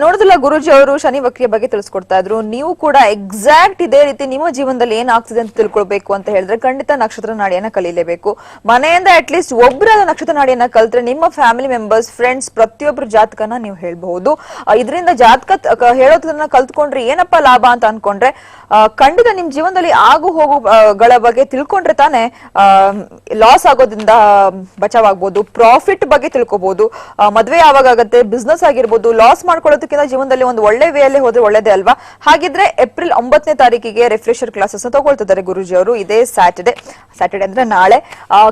ನೋಡಿದ್ರಲ್ಲ ಗುರುಜಿ ಅವರು ಶನಿ ವಕ್ರಿಯ ಬಗ್ಗೆ ತಿಳಿಸ್ಕೊಡ್ತಾ ಇದ್ರು. ನೀವು ಕೂಡ ಎಕ್ಸಾಕ್ಟ್ ಇದೇ ರೀತಿ ನಿಮ್ಮ ಜೀವನದಲ್ಲಿ ಏನಾಗ್ತಿದೆ ಅಂತ ತಿಳ್ಕೊಳ್ಬೇಕು ಅಂತ ಹೇಳಿದ್ರೆ ಖಂಡಿತ ನಕ್ಷತ್ರ ನಾಡಿಯನ್ನ ಕಲೀಲೇಬೇಕು. ಮನೆಯಿಂದ ಅಟ್ ಲೀಸ್ಟ್ ಒಬ್ಬರ ನಕ್ಷತ್ರ ನಾಡಿಯನ್ನ ಕಲ್ತ್ರೆ ನಿಮ್ಮ ಫ್ಯಾಮಿಲಿ ಮೆಂಬರ್ಸ್, ಫ್ರೆಂಡ್ಸ್ ಪ್ರತಿಯೊಬ್ಬರ ಜಾತಕನ ನೀವು ಹೇಳ್ಬಹುದು. ಇದರಿಂದ ಜಾತಕ ಹೇಳೋದನ್ನ ಕಲ್ತ್ಕೊಂಡ್ರೆ ಏನಪ್ಪಾ ಲಾಭ ಅಂತ ಅನ್ಕೊಂಡ್ರೆ ಖಂಡಿತ ನಿಮ್ ಜೀವನದಲ್ಲಿ ಆಗು ಹೋಗುಗಳ ಬಗ್ಗೆ ತಿಳ್ಕೊಂಡ್ರೆ ತಾನೇ ಲಾಸ್ ಆಗೋದ್ರಿಂದ ಬಚಾವಾಗಬಹುದು. ಪ್ರಾಫಿಟ್ ಬಗ್ಗೆ ತಿಳ್ಕೊಬಹುದು. ಮದ್ವೆ ಯಾವಾಗ ಆಗತ್ತೆ, ಬಿಸ್ನೆಸ್ ಆಗಿರ್ಬೋದು, ಲಾಸ್ ಮಾಡ್ಕೊಳ್ಳೋದಕ್ಕಿಂತ ಜೀವನದಲ್ಲಿ ಒಂದು ಒಳ್ಳೆ ವೇಯಲ್ಲಿ ಹೋದ್ರೆ ಒಳ್ಳೇದೇ ಅಲ್ವಾ. ಹಾಗಿದ್ರೆ ಏಪ್ರಿಲ್ 9ನೇ ತಾರೀಕಿಗೆ ರಿಫ್ರೆಶರ್ ಕ್ಲಾಸಸ್ ತಗೊಳ್ತಿದ್ದಾರೆ ಗುರುಜಿ ಅವರು. ಇದೇ ಸ್ಯಾಟರ್ಡೆ ಅಂದ್ರೆ ನಾಳೆ.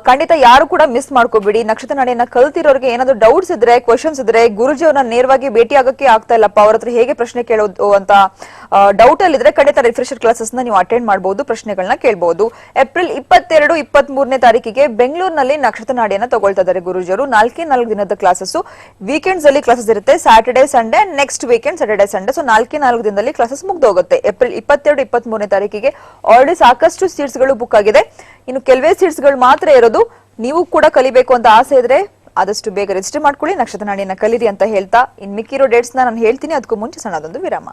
ಖಂಡಿತ ಯಾರು ಕೂಡ ಮಿಸ್ ಮಾಡ್ಕೋಬಿಡಿ. ನಕ್ಷತ್ರ ನಾಡಿಯನ್ನ ಕಲ್ತಿರೋರಿಗೆ ಏನಾದ್ರು ಡೌಟ್ಸ್ ಇದ್ರೆ, ಕ್ವಶನ್ಸ್ ಇದ್ರೆ, ಗುರುಜಿ ಅವ್ರನ್ನ ನೇರವಾಗಿ ಭೇಟಿ ಆಗಕ್ಕೆ ಆಗ್ತಾ ಇಲ್ಲಪ್ಪ, ಅವ್ರ ಹತ್ರ ಹೇಗೆ ಪ್ರಶ್ನೆ ಕೇಳೋದು ಅಂತ ಡೌಟ್ ಅಲ್ಲಿ ಇದ್ರೆ ಖಂಡಿತ ರಿಫ್ರೆಶರ್ ಕ್ಲಾಸಸ್ ನೀವು ಅಟೆಂಡ್ ಮಾಡಬಹುದು, ಪ್ರಶ್ನೆಗಳನ್ನ ಕೇಳಬಹುದು. ಏಪ್ರಿಲ್ 22, 23ನೇ ತಾರೀಕಿಗೆ ಬೆಂಗಳೂರಿನಲ್ಲಿ ನಕ್ಷತ್ರ ನಾಡಿಯನ್ನ ತಗೊಳ್ತಾ ಇದ್ದಾರೆ ಗುರುಜಿ ಅವರು. 4 ದಿನದ ಕ್ಲಾಸಸ್, ವೀಕೆಂಡ್ಸ್ ಅಲ್ಲಿ ಕ್ಲಾಸಸ್ ಇರುತ್ತೆ. Saturday Sunday, next weekend Saturday Sunday. So 4 ದಿನದಲ್ಲಿ ಕ್ಲಾಸಸ್ ಮುಗ್ದೋಗುತ್ತೆ. ಏಪ್ರಿಲ್ 22, 23ನೇ ತಾರೀಕಿಗೆ ಆಲ್ರೆಡಿ ಸಾಕಷ್ಟು ಸೀಟ್ಸ್ ಗಳು ಬುಕ್ ಆಗಿದೆ. ಇನ್ನು ಕೆಲವೇ ಸೀಟ್ಸ್ ಗಳು ಮಾತ್ರ ಇರೋದು. ನೀವು ಕೂಡ ಕಲಿಬೇಕು ಅಂತ ಆಸೆ ಇದ್ರೆ ಆದಷ್ಟು ಬೇಗ ರಿಜಿಸ್ಟರ್ ಮಾಡ್ಕೊಳ್ಳಿ, ನಕ್ಷತ್ರ ನಾಡಿಯನ್ನ ಕಲೀರಿ ಅಂತ ಹೇಳ್ತಾ ಇನ್ ಮಿಕ್ಕಿರೋ ಡೇಟ್ಸ್ ನಾನು ಹೇಳ್ತೀನಿ. ಅದಕ್ಕೂ ಮುಂಚೆ ಸಣ್ಣದೊಂದು ವಿರಾಮ.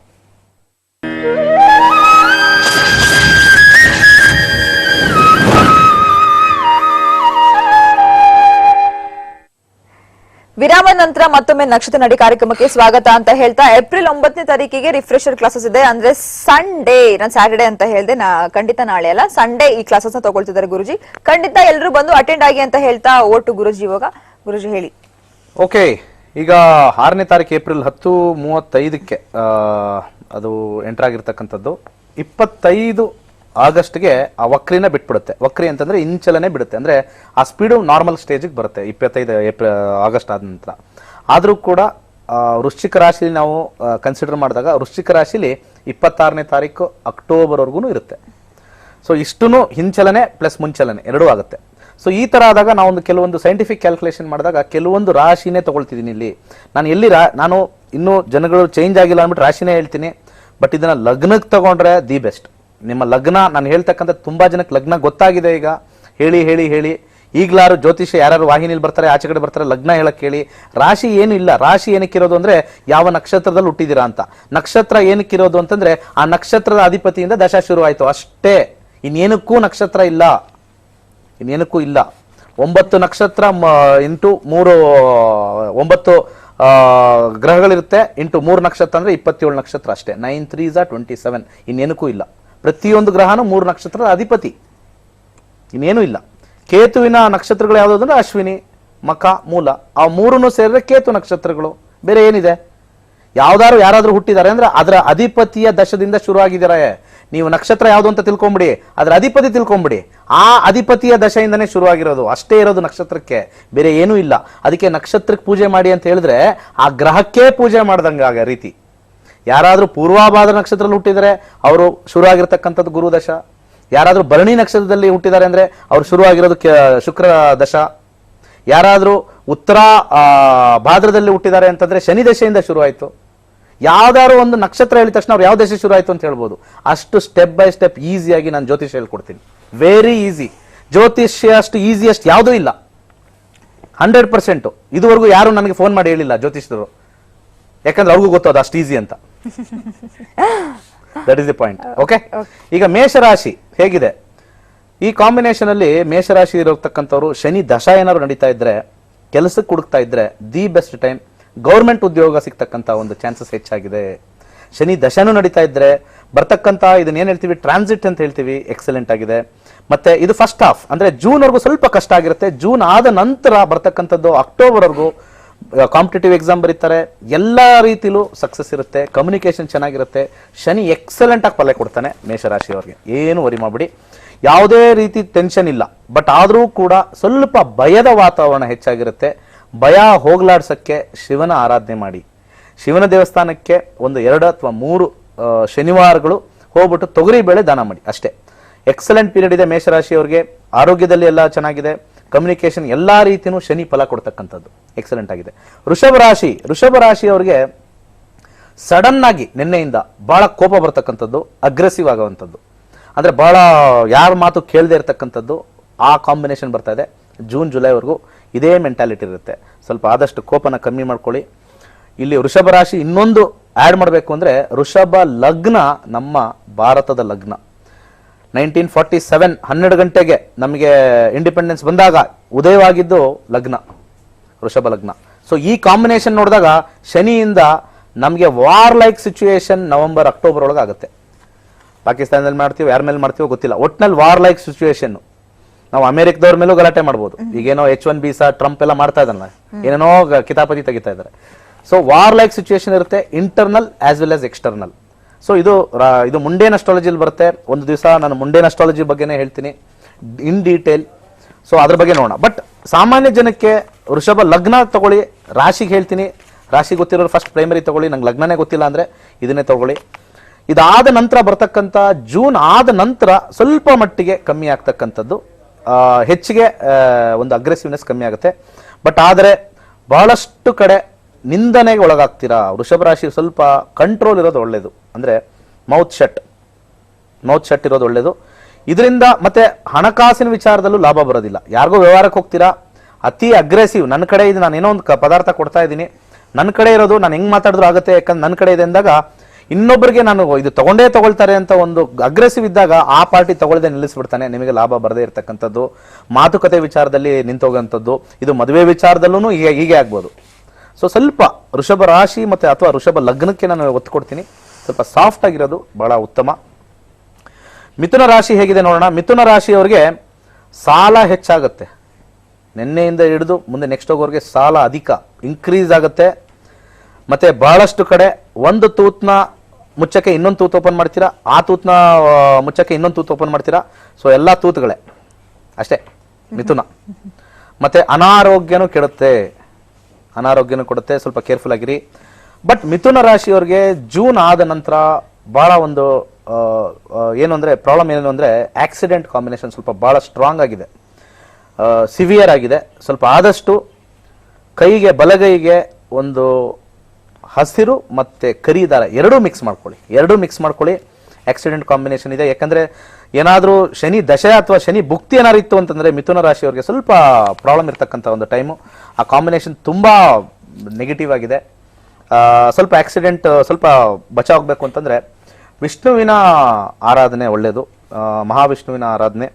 ವಿರಾಮ ನಂತರ ಮತ್ತೊಮ್ಮೆ ನಕ್ಷತ್ರ ನಾಡಿ ಕಾರ್ಯಕ್ರಮಕ್ಕೆ ಸ್ವಾಗತ ಅಂತ ಹೇಳ್ತಾ ಏಪ್ರಿಲ್ 9ನೇ ತಾರೀಕಿಗೆ ರಿಫ್ರೆಶರ್ ಕ್ಲಾಸಸ್ ಇದೆ. ಅಂದ್ರೆ ಸಂಡೇ, ನಾನು ಸ್ಯಾಟರ್ಡೆ ಅಂತ ಹೇಳ್ದೆ, ಖಂಡಿತ ನಾಳೆ ಅಲ್ಲ, ಸಂಡೇ ಈ ಕ್ಲಾಸಸ್ ನ ತಗೊಳ್ತಿದ್ದಾರೆ ಗುರುಜಿ. ಖಂಡಿತ ಎಲ್ಲರೂ ಬಂದು ಅಟೆಂಡ್ ಆಗಿ ಅಂತ ಹೇಳ್ತಾ ಓಟು ಗುರುಜಿ. ಇವಾಗ ಗುರುಜಿ ಹೇಳಿ. ಓಕೆ, ಈಗ 6ನೇ ತಾರೀಕು ಏಪ್ರಿಲ್ 10:35ಕ್ಕೆ ಅದು ಎಂಟರ್ ಆಗಿರ್ತಕ್ಕಂಥದ್ದು. 25 ಆಗಸ್ಟ್ಗೆ ಆ ವಕ್ರಿನ ಬಿಟ್ಬಿಡುತ್ತೆ. ವಕ್ರಿ ಅಂತಂದ್ರೆ ಇಂಚಲನೆ ಬಿಡುತ್ತೆ, ಅಂದ್ರೆ ಆ ಸ್ಪೀಡು ನಾರ್ಮಲ್ ಸ್ಟೇಜಿಗೆ ಬರುತ್ತೆ 25 ಆಗಸ್ಟ್ ಆದ ನಂತರ. ಆದ್ರೂ ಕೂಡ ವೃಶ್ಚಿಕ ರಾಶಿಲಿ ನಾವು ಕನ್ಸಿಡರ್ ಮಾಡಿದಾಗ ವೃಶ್ಚಿಕ ರಾಶಿಲಿ 26ನೇ ತಾರೀಕು ಅಕ್ಟೋಬರ್ವರೆಗೂ ಇರುತ್ತೆ. ಸೊ ಇಷ್ಟೂ ಹಿಂಚಲನೆ ಪ್ಲಸ್ ಮುಂಚಲನೆ ಎರಡೂ ಆಗುತ್ತೆ. ಸೊ ಈ ತರ ಆದಾಗ ನಾವೊಂದು ಕೆಲವೊಂದು ಸೈಂಟಿಫಿಕ್ ಕ್ಯಾಲ್ಕುಲೇಷನ್ ಮಾಡಿದಾಗ ಕೆಲವೊಂದು ರಾಶಿನೇ ತಗೊಳ್ತಿದ್ದೀನಿ. ಇಲ್ಲಿ ನಾನು ನಾನು ಇನ್ನೂ ಜನಗಳು ಚೇಂಜ್ ಆಗಿಲ್ಲ ಅಂದ್ಬಿಟ್ಟು ರಾಶಿನೇ ಹೇಳ್ತೀನಿ. ಬಟ್ ಇದನ್ನ ಲಗ್ನಕ್ಕೆ ತಗೊಂಡ್ರೆ ದಿ ಬೆಸ್ಟ್. ನಿಮ್ಮ ಲಗ್ನ, ನಾನು ಹೇಳ್ತಕ್ಕಂಥ ತುಂಬಾ ಜನಕ್ಕೆ ಲಗ್ನ ಗೊತ್ತಾಗಿದೆ ಈಗ. ಹೇಳಿ ಹೇಳಿ ಹೇಳಿ ಈಗ್ಲಾರು ಜ್ಯೋತಿಷ್ಯ ಯಾರು ವಾಹಿನಿಲಿ ಬರ್ತಾರೆ, ಆಚೆ ಕಡೆ ಬರ್ತಾರೆ, ಲಗ್ನ ಹೇಳಕ್ ಹೇಳಿ. ರಾಶಿ ಏನು ಇಲ್ಲ. ರಾಶಿ ಏನಕ್ಕಿರೋದು ಅಂದ್ರೆ ಯಾವ ನಕ್ಷತ್ರದಲ್ಲಿ ಹುಟ್ಟಿದಿರಾ ಅಂತ. ನಕ್ಷತ್ರ ಏನಕ್ಕಿರೋದು ಅಂತಂದ್ರೆ ಆ ನಕ್ಷತ್ರದ ಅಧಿಪತಿಯಿಂದ ದಶ ಶುರು ಆಯ್ತು ಅಷ್ಟೇ. ಇನ್ನೇನಕ್ಕೂ ನಕ್ಷತ್ರ ಇಲ್ಲ, ಇನ್ನೇನಕ್ಕೂ ಇಲ್ಲ. 9 ನಕ್ಷತ್ರ ಇಂಟು 3 9 ಗ್ರಹಗಳಿರುತ್ತೆ ಇಂಟು 3 ನಕ್ಷತ್ರ ಅಂದ್ರೆ 27 ನಕ್ಷತ್ರ ಅಷ್ಟೇ. 9 3s 27. ಇನ್ನೇನಕ್ಕೂ ಇಲ್ಲ. ಪ್ರತಿಯೊಂದು ಗ್ರಹನೂ 3 ನಕ್ಷತ್ರದ ಅಧಿಪತಿ, ಇನ್ನೇನು ಇಲ್ಲ. ಕೇತುವಿನ ನಕ್ಷತ್ರಗಳು ಯಾವ್ದು ಅಂದ್ರೆ ಅಶ್ವಿನಿ, ಮಖ, ಮೂಲ. ಆ 3 ಸೇರಿದ್ರೆ ಕೇತು ನಕ್ಷತ್ರಗಳು. ಬೇರೆ ಏನಿದೆ? ಯಾರಾದ್ರೂ ಹುಟ್ಟಿದ್ದಾರೆ ಅಂದ್ರೆ ಅದರ ಅಧಿಪತಿಯ ದಶದಿಂದ ಶುರು ಆಗಿದ್ದಾರೆ. ನೀವು ನಕ್ಷತ್ರ ಯಾವುದು ಅಂತ ತಿಳ್ಕೊಂಬಿಡಿ, ಅದರ ಅಧಿಪತಿ ತಿಳ್ಕೊಂಬಿಡಿ. ಆ ಅಧಿಪತಿಯ ದಶೆಯಿಂದನೇ ಶುರುವಾಗಿರೋದು, ಅಷ್ಟೇ ಇರೋದು ನಕ್ಷತ್ರಕ್ಕೆ, ಬೇರೆ ಏನೂ ಇಲ್ಲ. ಅದಕ್ಕೆ ನಕ್ಷತ್ರಕ್ಕೆ ಪೂಜೆ ಮಾಡಿ ಅಂತ ಹೇಳಿದ್ರೆ ಆ ಗ್ರಹಕ್ಕೆ ಪೂಜೆ ಮಾಡ್ದಂಗ ರೀತಿ. ಯಾರಾದ್ರೂ ಪೂರ್ವಾಭಾದ್ರ ನಕ್ಷತ್ರದಲ್ಲಿ ಹುಟ್ಟಿದರೆ ಅವರು ಶುರು ಆಗಿರ್ತಕ್ಕಂಥದ್ದು ಗುರು ದಶ. ಯಾರಾದ್ರೂ ಭರಣಿ ನಕ್ಷತ್ರದಲ್ಲಿ ಹುಟ್ಟಿದ್ದಾರೆ ಅಂದ್ರೆ ಅವ್ರು ಶುರು ಆಗಿರೋದು ಶುಕ್ರ ದಶ. ಯಾರಾದ್ರೂ ಉತ್ತರ ಭಾದ್ರದಲ್ಲಿ ಹುಟ್ಟಿದ್ದಾರೆ ಅಂತಂದ್ರೆ ಶನಿ ದಶೆಯಿಂದ ಶುರು ಆಯ್ತು. ಯಾವ್ದಾದ್ರು ಒಂದು ನಕ್ಷತ್ರ ಹೇಳಿದ ತಕ್ಷಣ ಅವ್ರು ಯಾವ ದಶೆ ಶುರು ಆಯ್ತು ಅಂತ ಹೇಳ್ಬೋದು. ಅಷ್ಟು ಸ್ಟೆಪ್ ಬೈ ಸ್ಟೆಪ್ ಈಸಿಯಾಗಿ ನಾನು ಜ್ಯೋತಿಷ್ಯ ಹೇಳ್ಕೊಡ್ತೀನಿ. Very easy. ಜ್ಯೋತಿಷ್ಯ ಅಷ್ಟು ಈಸಿಯಸ್ಟ್ ಯಾವುದೂ ಇಲ್ಲ. 100%. ಇದುವರೆಗೂ ಯಾರು ನನಗೆ ಫೋನ್ ಮಾಡಿ ಹೇಳಿಲ್ಲ ಜ್ಯೋತಿಷ್ಯರು, ಯಾಕಂದ್ರೆ ಅವ್ರಿಗೂ ಗೊತ್ತದು ಅಷ್ಟು ಈಸಿ ಅಂತ. That is the point. Okay, ಈಗ ಮೇಷರಾಶಿ ಹೇಗಿದೆ? ಈ ಕಾಂಬಿನೇಷನ್ ಅಲ್ಲಿ ಮೇಷರಾಶಿ ಇರತಕ್ಕಂಥವ್ರು ಶನಿ ದಶ ಏನಾದ್ರು ನಡೀತಾ ಇದ್ರೆ, ಕೆಲಸಕ್ಕೆ ಹುಡುಕ್ತಾ ಇದ್ರೆ ದಿ ಬೆಸ್ಟ್ ಟೈಮ್. ಗೌರ್ಮೆಂಟ್ ಉದ್ಯೋಗ ಸಿಗ್ತಕ್ಕಂಥ ಒಂದು ಚಾನ್ಸಸ್ ಹೆಚ್ಚಾಗಿದೆ. ಶನಿ ದಶನೂ ನಡೀತಾ ಇದ್ರೆ ಬರ್ತಕ್ಕಂಥ ಇದನ್ನ ಏನ್ ಹೇಳ್ತೀವಿ, ಟ್ರಾನ್ಸಿಟ್ ಅಂತ ಹೇಳ್ತೀವಿ, ಎಕ್ಸಲೆಂಟ್ ಆಗಿದೆ. ಮತ್ತೆ ಇದು ಫಸ್ಟ್ ಹಾಫ್ ಅಂದ್ರೆ ಜೂನ್ ವರೆಗೂ ಸ್ವಲ್ಪ ಕಷ್ಟ ಆಗಿರುತ್ತೆ. ಜೂನ್ ಆದ ನಂತರ ಬರ್ತಕ್ಕಂಥದ್ದು ಅಕ್ಟೋಬರ್ ವರೆಗೂ ಕಾಂಪಿಟೇಟಿವ್ ಎಕ್ಸಾಮ್ ಬರೀತಾರೆ, ಎಲ್ಲಾ ರೀತಿಲೂ ಸಕ್ಸಸ್ ಇರುತ್ತೆ, ಕಮ್ಯುನಿಕೇಶನ್ ಚೆನ್ನಾಗಿರುತ್ತೆ. ಶನಿ ಎಕ್ಸಲೆಂಟ್ ಆಗಿ ಫಲ ಕೊಡ್ತಾನೆ ಮೇಷರಾಶಿಯವರಿಗೆ, ಏನು ವರಿ ಮಾಡ್ಬಿಡಿ, ಯಾವುದೇ ರೀತಿ ಟೆನ್ಷನ್ ಇಲ್ಲ. ಬಟ್ ಆದ್ರೂ ಕೂಡ ಸ್ವಲ್ಪ ಭಯದ ವಾತಾವರಣ ಹೆಚ್ಚಾಗಿರುತ್ತೆ. ಭಯ ಹೋಗ್ಲಾಡ್ಸಕ್ಕೆ ಶಿವನ ಆರಾಧನೆ ಮಾಡಿ. ಶಿವನ ದೇವಸ್ಥಾನಕ್ಕೆ ಒಂದು 2 ಅಥವಾ 3 ಶನಿವಾರಗಳು ಹೋಗ್ಬಿಟ್ಟು ತೊಗರಿ ಬೇಳೆ ದಾನ ಮಾಡಿ ಅಷ್ಟೇ. ಎಕ್ಸಲೆಂಟ್ ಪೀರಿಯಡ್ ಇದೆ ಮೇಷರಾಶಿಯವರಿಗೆ. ಆರೋಗ್ಯದಲ್ಲಿ ಎಲ್ಲ ಚೆನ್ನಾಗಿದೆ, ಕಮ್ಯುನಿಕೇಶನ್ ಎಲ್ಲಾ ರೀತಿಯೂ ಶನಿ ಫಲ ಕೊಡ್ತಕ್ಕಂಥದ್ದು ಎಕ್ಸಲೆಂಟ್ ಆಗಿದೆ. ವೃಷಭ ರಾಶಿಯವರಿಗೆ ಸಡನ್ ಆಗಿ ನಿನ್ನೆಯಿಂದ ಬಹಳ ಕೋಪ ಬರ್ತಕ್ಕಂಥದ್ದು, ಅಗ್ರೆಸಿವ್ ಆಗುವಂಥದ್ದು, ಅಂದ್ರೆ ಬಹಳ ಯಾರ ಮಾತು ಕೇಳದೆ ಇರತಕ್ಕಂಥದ್ದು, ಆ ಕಾಂಬಿನೇಷನ್ ಬರ್ತಾ ಇದೆ. ಜೂನ್ ಜುಲೈವರೆಗೂ ಇದೇ ಮೆಂಟಾಲಿಟಿ ಇರುತ್ತೆ. ಸ್ವಲ್ಪ ಆದಷ್ಟು ಕೋಪನ ಕಮ್ಮಿ ಮಾಡ್ಕೊಳ್ಳಿ. ಇಲ್ಲಿ ವೃಷಭ ರಾಶಿ ಇನ್ನೊಂದು ಆಡ್ ಮಾಡಬೇಕು ಅಂದ್ರೆ, ವೃಷಭ ಲಗ್ನ ನಮ್ಮ ಭಾರತದ ಲಗ್ನ. 1947 12 ಗಂಟೆಗೆ ನಮಗೆ ಇಂಡಿಪೆಂಡೆನ್ಸ್ ಬಂದಾಗ ಉದಯವಾಗಿದ್ದು ಲಗ್ನ, ವೃಷಭ ಲಗ್ನ. ಸೊ ಈ ಕಾಂಬಿನೇಷನ್ ನೋಡಿದಾಗ ಶನಿಯಿಂದ ನಮಗೆ war like situation November October ಒಳಗೆ ಆಗುತ್ತೆ. ಪಾಕಿಸ್ತಾನದಲ್ಲಿ ಮಾಡ್ತೀವಿ, ಯಾರ ಮೇಲೆ ಮಾಡ್ತೀವೋ ಗೊತ್ತಿಲ್ಲ, ಒಟ್ನಲ್ಲಿ ವಾರ್ ಲೈಕ್ ಸಿಚುಯೇಷನ್. ನಾವು ಅಮೆರಿಕದವ್ರ ಮೇಲೂ ಗಲಾಟೆ ಮಾಡ್ಬೋದು. ಈಗೇನೋ H1 ವೀಸಾ ಟ್ರಂಪ್ ಎಲ್ಲ ಮಾಡ್ತಾ ಇದ್ದಾನೆ, ಏನೇನೋ ಕಿತಾಪತಿ ತೆಗಿತಾ ಇದ್ದಾರೆ. ಸೊ ವಾರ್ ಲೈಕ್ ಸಿಚುಯೇಷನ್ ಇರುತ್ತೆ, internal as well as external. So ಇದು ಮುಂಡೇನ್ ಅಸ್ಟ್ರಾಲಜಿಲಿ ಬರುತ್ತೆ. ಒಂದು ದಿವಸ ನಾನು ಮುಂಡೇನ್ ಅಸ್ಟ್ರಾಲಜಿ ಬಗ್ಗೆನೇ ಹೇಳ್ತೀನಿ ಇನ್ ಡೀಟೇಲ್. ಸೊ ಅದ್ರ ಬಗ್ಗೆ ನೋಡೋಣ. ಬಟ್ ಸಾಮಾನ್ಯ ಜನಕ್ಕೆ ವೃಷಭ ಲಗ್ನ ತಗೊಳ್ಳಿ, ರಾಶಿಗೆ ಹೇಳ್ತೀನಿ. ರಾಶಿ ಗೊತ್ತಿರೋರು ಫಸ್ಟ್ ಪ್ರೈಮರಿ ತಗೊಳ್ಳಿ, ನಂಗೆ ಲಗ್ನನೇ ಗೊತ್ತಿಲ್ಲ ಅಂದ್ರೆ ಇದನ್ನೇ ತಗೊಳ್ಳಿ. ಇದಾದ ನಂತರ ಬರ್ತಕ್ಕಂಥ ಜೂನ್ ಆದ ನಂತರ ಸ್ವಲ್ಪ ಮಟ್ಟಿಗೆ ಕಮ್ಮಿ ಆಗ್ತಕ್ಕಂಥದ್ದು, ಹೆಚ್ಚಿಗೆ ಒಂದು ಅಗ್ರೆಸಿವ್ನೆಸ್ ಕಮ್ಮಿ ಆಗುತ್ತೆ. ಬಟ್ ಆದರೆ ಬಹಳಷ್ಟು ಕಡೆ ನಿಂದನೆಗೆ ಒಳಗಾಗ್ತೀರಾ. ವೃಷಭ ರಾಶಿ ಸ್ವಲ್ಪ ಕಂಟ್ರೋಲ್ ಇರೋದು ಒಳ್ಳೇದು, ಅಂದ್ರೆ ಮೌತ್ ಶಟ್ ಇರೋದು ಒಳ್ಳೇದು. ಇದರಿಂದ ಮತ್ತೆ ಹಣಕಾಸಿನ ವಿಚಾರದಲ್ಲೂ ಲಾಭ ಬರೋದಿಲ್ಲ. ಯಾರಿಗೋ ವ್ಯವಹಾರಕ್ಕೆ ಹೋಗ್ತೀರಾ, ಅತಿ ಅಗ್ರೆಸಿವ್, ನನ್ನ ಕಡೆ ಇದು, ನಾನು ಏನೋ ಒಂದು ಪದಾರ್ಥ ಕೊಡ್ತಾ ಇದ್ದೀನಿ, ನನ್ನ ಕಡೆ ಇರೋದು ನಾನು ಹೆಂಗ್ ಮಾತಾಡಿದ್ರು ಆಗುತ್ತೆ, ಯಾಕಂದ್ರೆ ನನ್ನ ಕಡೆ ಇದೆ ಅಂದಾಗ ಇನ್ನೊಬ್ಬರಿಗೆ ನಾನು ಇದು ತಗೊಳ್ತಾರೆ ಅಂತ ಒಂದು ಅಗ್ರೆಸಿವ್ ಇದ್ದಾಗ ಆ ಪಾರ್ಟಿ ತಗೊಳ್ಳದೆ ನಿಲ್ಲಿಸ್ಬಿಡ್ತಾನೆ, ನಿಮಗೆ ಲಾಭ ಬರದೇ ಇರತಕ್ಕಂಥದ್ದು. ಮಾತುಕತೆ ವಿಚಾರದಲ್ಲಿ ನಿಂತೋಗಂಥದ್ದು, ಇದು ಮದುವೆ ವಿಚಾರದಲ್ಲೂ ಹೀಗೆ ಆಗ್ಬೋದು. ಸೊ ಸ್ವಲ್ಪ ವೃಷಭ ರಾಶಿ ಮತ್ತೆ ಅಥವಾ ವೃಷಭ ಲಗ್ನಕ್ಕೆ ನಾನು ಒತ್ತು ಕೊಡ್ತೀನಿ, ಸ್ವಲ್ಪ ಸಾಫ್ಟ್ ಆಗಿರೋದು ಬಹಳ ಉತ್ತಮ. ಮಿಥುನ ರಾಶಿ ಹೇಗಿದೆ ನೋಡೋಣ. ಮಿಥುನ ರಾಶಿಯವರಿಗೆ ಸಾಲ ಹೆಚ್ಚಾಗುತ್ತೆ. ನಿನ್ನೆಯಿಂದ ಹಿಡಿದು ಮುಂದೆ ನೆಕ್ಸ್ಟ್ ಹೋಗೋರಿಗೆ ಸಾಲ ಅಧಿಕ ಇನ್ಕ್ರೀಸ್ ಆಗುತ್ತೆ. ಮತ್ತೆ ಬಹಳಷ್ಟು ಕಡೆ ಒಂದು ತೂತ್ನ ಮುಚ್ಚಕ್ಕೆ ಇನ್ನೊಂದು ತೂತ್ ಓಪನ್ ಮಾಡ್ತೀರಾ, ಆ ತೂತ್ನ ಮುಚ್ಚಕ್ಕೆ ಇನ್ನೊಂದು ತೂತ್ ಓಪನ್ ಮಾಡ್ತೀರಾ. ಸೊ ಎಲ್ಲಾ ತೂತ್ಗಳೇ ಅಷ್ಟೇ ಮಿಥುನ. ಮತ್ತೆ ಅನಾರೋಗ್ಯನೂ ಕೊಡುತ್ತೆ, ಸ್ವಲ್ಪ ಕೇರ್ಫುಲ್ ಆಗಿರಿ. ಬಟ್ ಮಿಥುನ ರಾಶಿಯವರಿಗೆ ಜೂನ್ ಆದ ನಂತರ ಬಹಳ ಒಂದು ಏನು ಅಂದ್ರೆ ಪ್ರಾಬ್ಲಮ್ ಏನು ಅಂದ್ರೆ, ಆಕ್ಸಿಡೆಂಟ್ ಕಾಂಬಿನೇಷನ್ ಸ್ವಲ್ಪ ಬಹಳ ಸ್ಟ್ರಾಂಗ್ ಆಗಿದೆ, ಸಿವಿಯರ್ ಆಗಿದೆ. ಸ್ವಲ್ಪ ಆದಷ್ಟು ಬಲಗೈಗೆ ಒಂದು ಹಸಿರು ಮತ್ತೆ ಕರಿ ದಾರ ಎರಡೂ ಮಿಕ್ಸ್ ಮಾಡ್ಕೊಳ್ಳಿ. ಆಕ್ಸಿಡೆಂಟ್ ಕಾಂಬಿನೇಷನ್ ಇದೆ. ಯಾಕಂದ್ರೆ ಏನಾದ್ರೂ ಶನಿ ದಶೆ ಅಥವಾ ಶನಿ ಭುಕ್ತಿ ಏನಾದ್ರು ಇತ್ತು ಅಂತಂದ್ರೆ ಮಿಥುನ ರಾಶಿಯವರಿಗೆ ಸ್ವಲ್ಪ ಪ್ರಾಬ್ಲಮ್ ಇರ್ತಕ್ಕಂಥ ಒಂದು ಟೈಮು. ಆ ಕಾಂಬಿನೇಷನ್ ತುಂಬಾ ನೆಗೆಟಿವ್ ಆಗಿದೆ. ಸ್ವಲ್ಪ ಆಕ್ಸಿಡೆಂಟ್ ಸ್ವಲ್ಪ ಬಚಾವಾಗಬೇಕು ಅಂತಂದ್ರೆ ವಿಷ್ಣುವಿನ ಆರಾಧನೆ ಒಳ್ಳೆಯದು, ಮಹಾವಿಷ್ಣುವಿನ ಆರಾಧನೆ.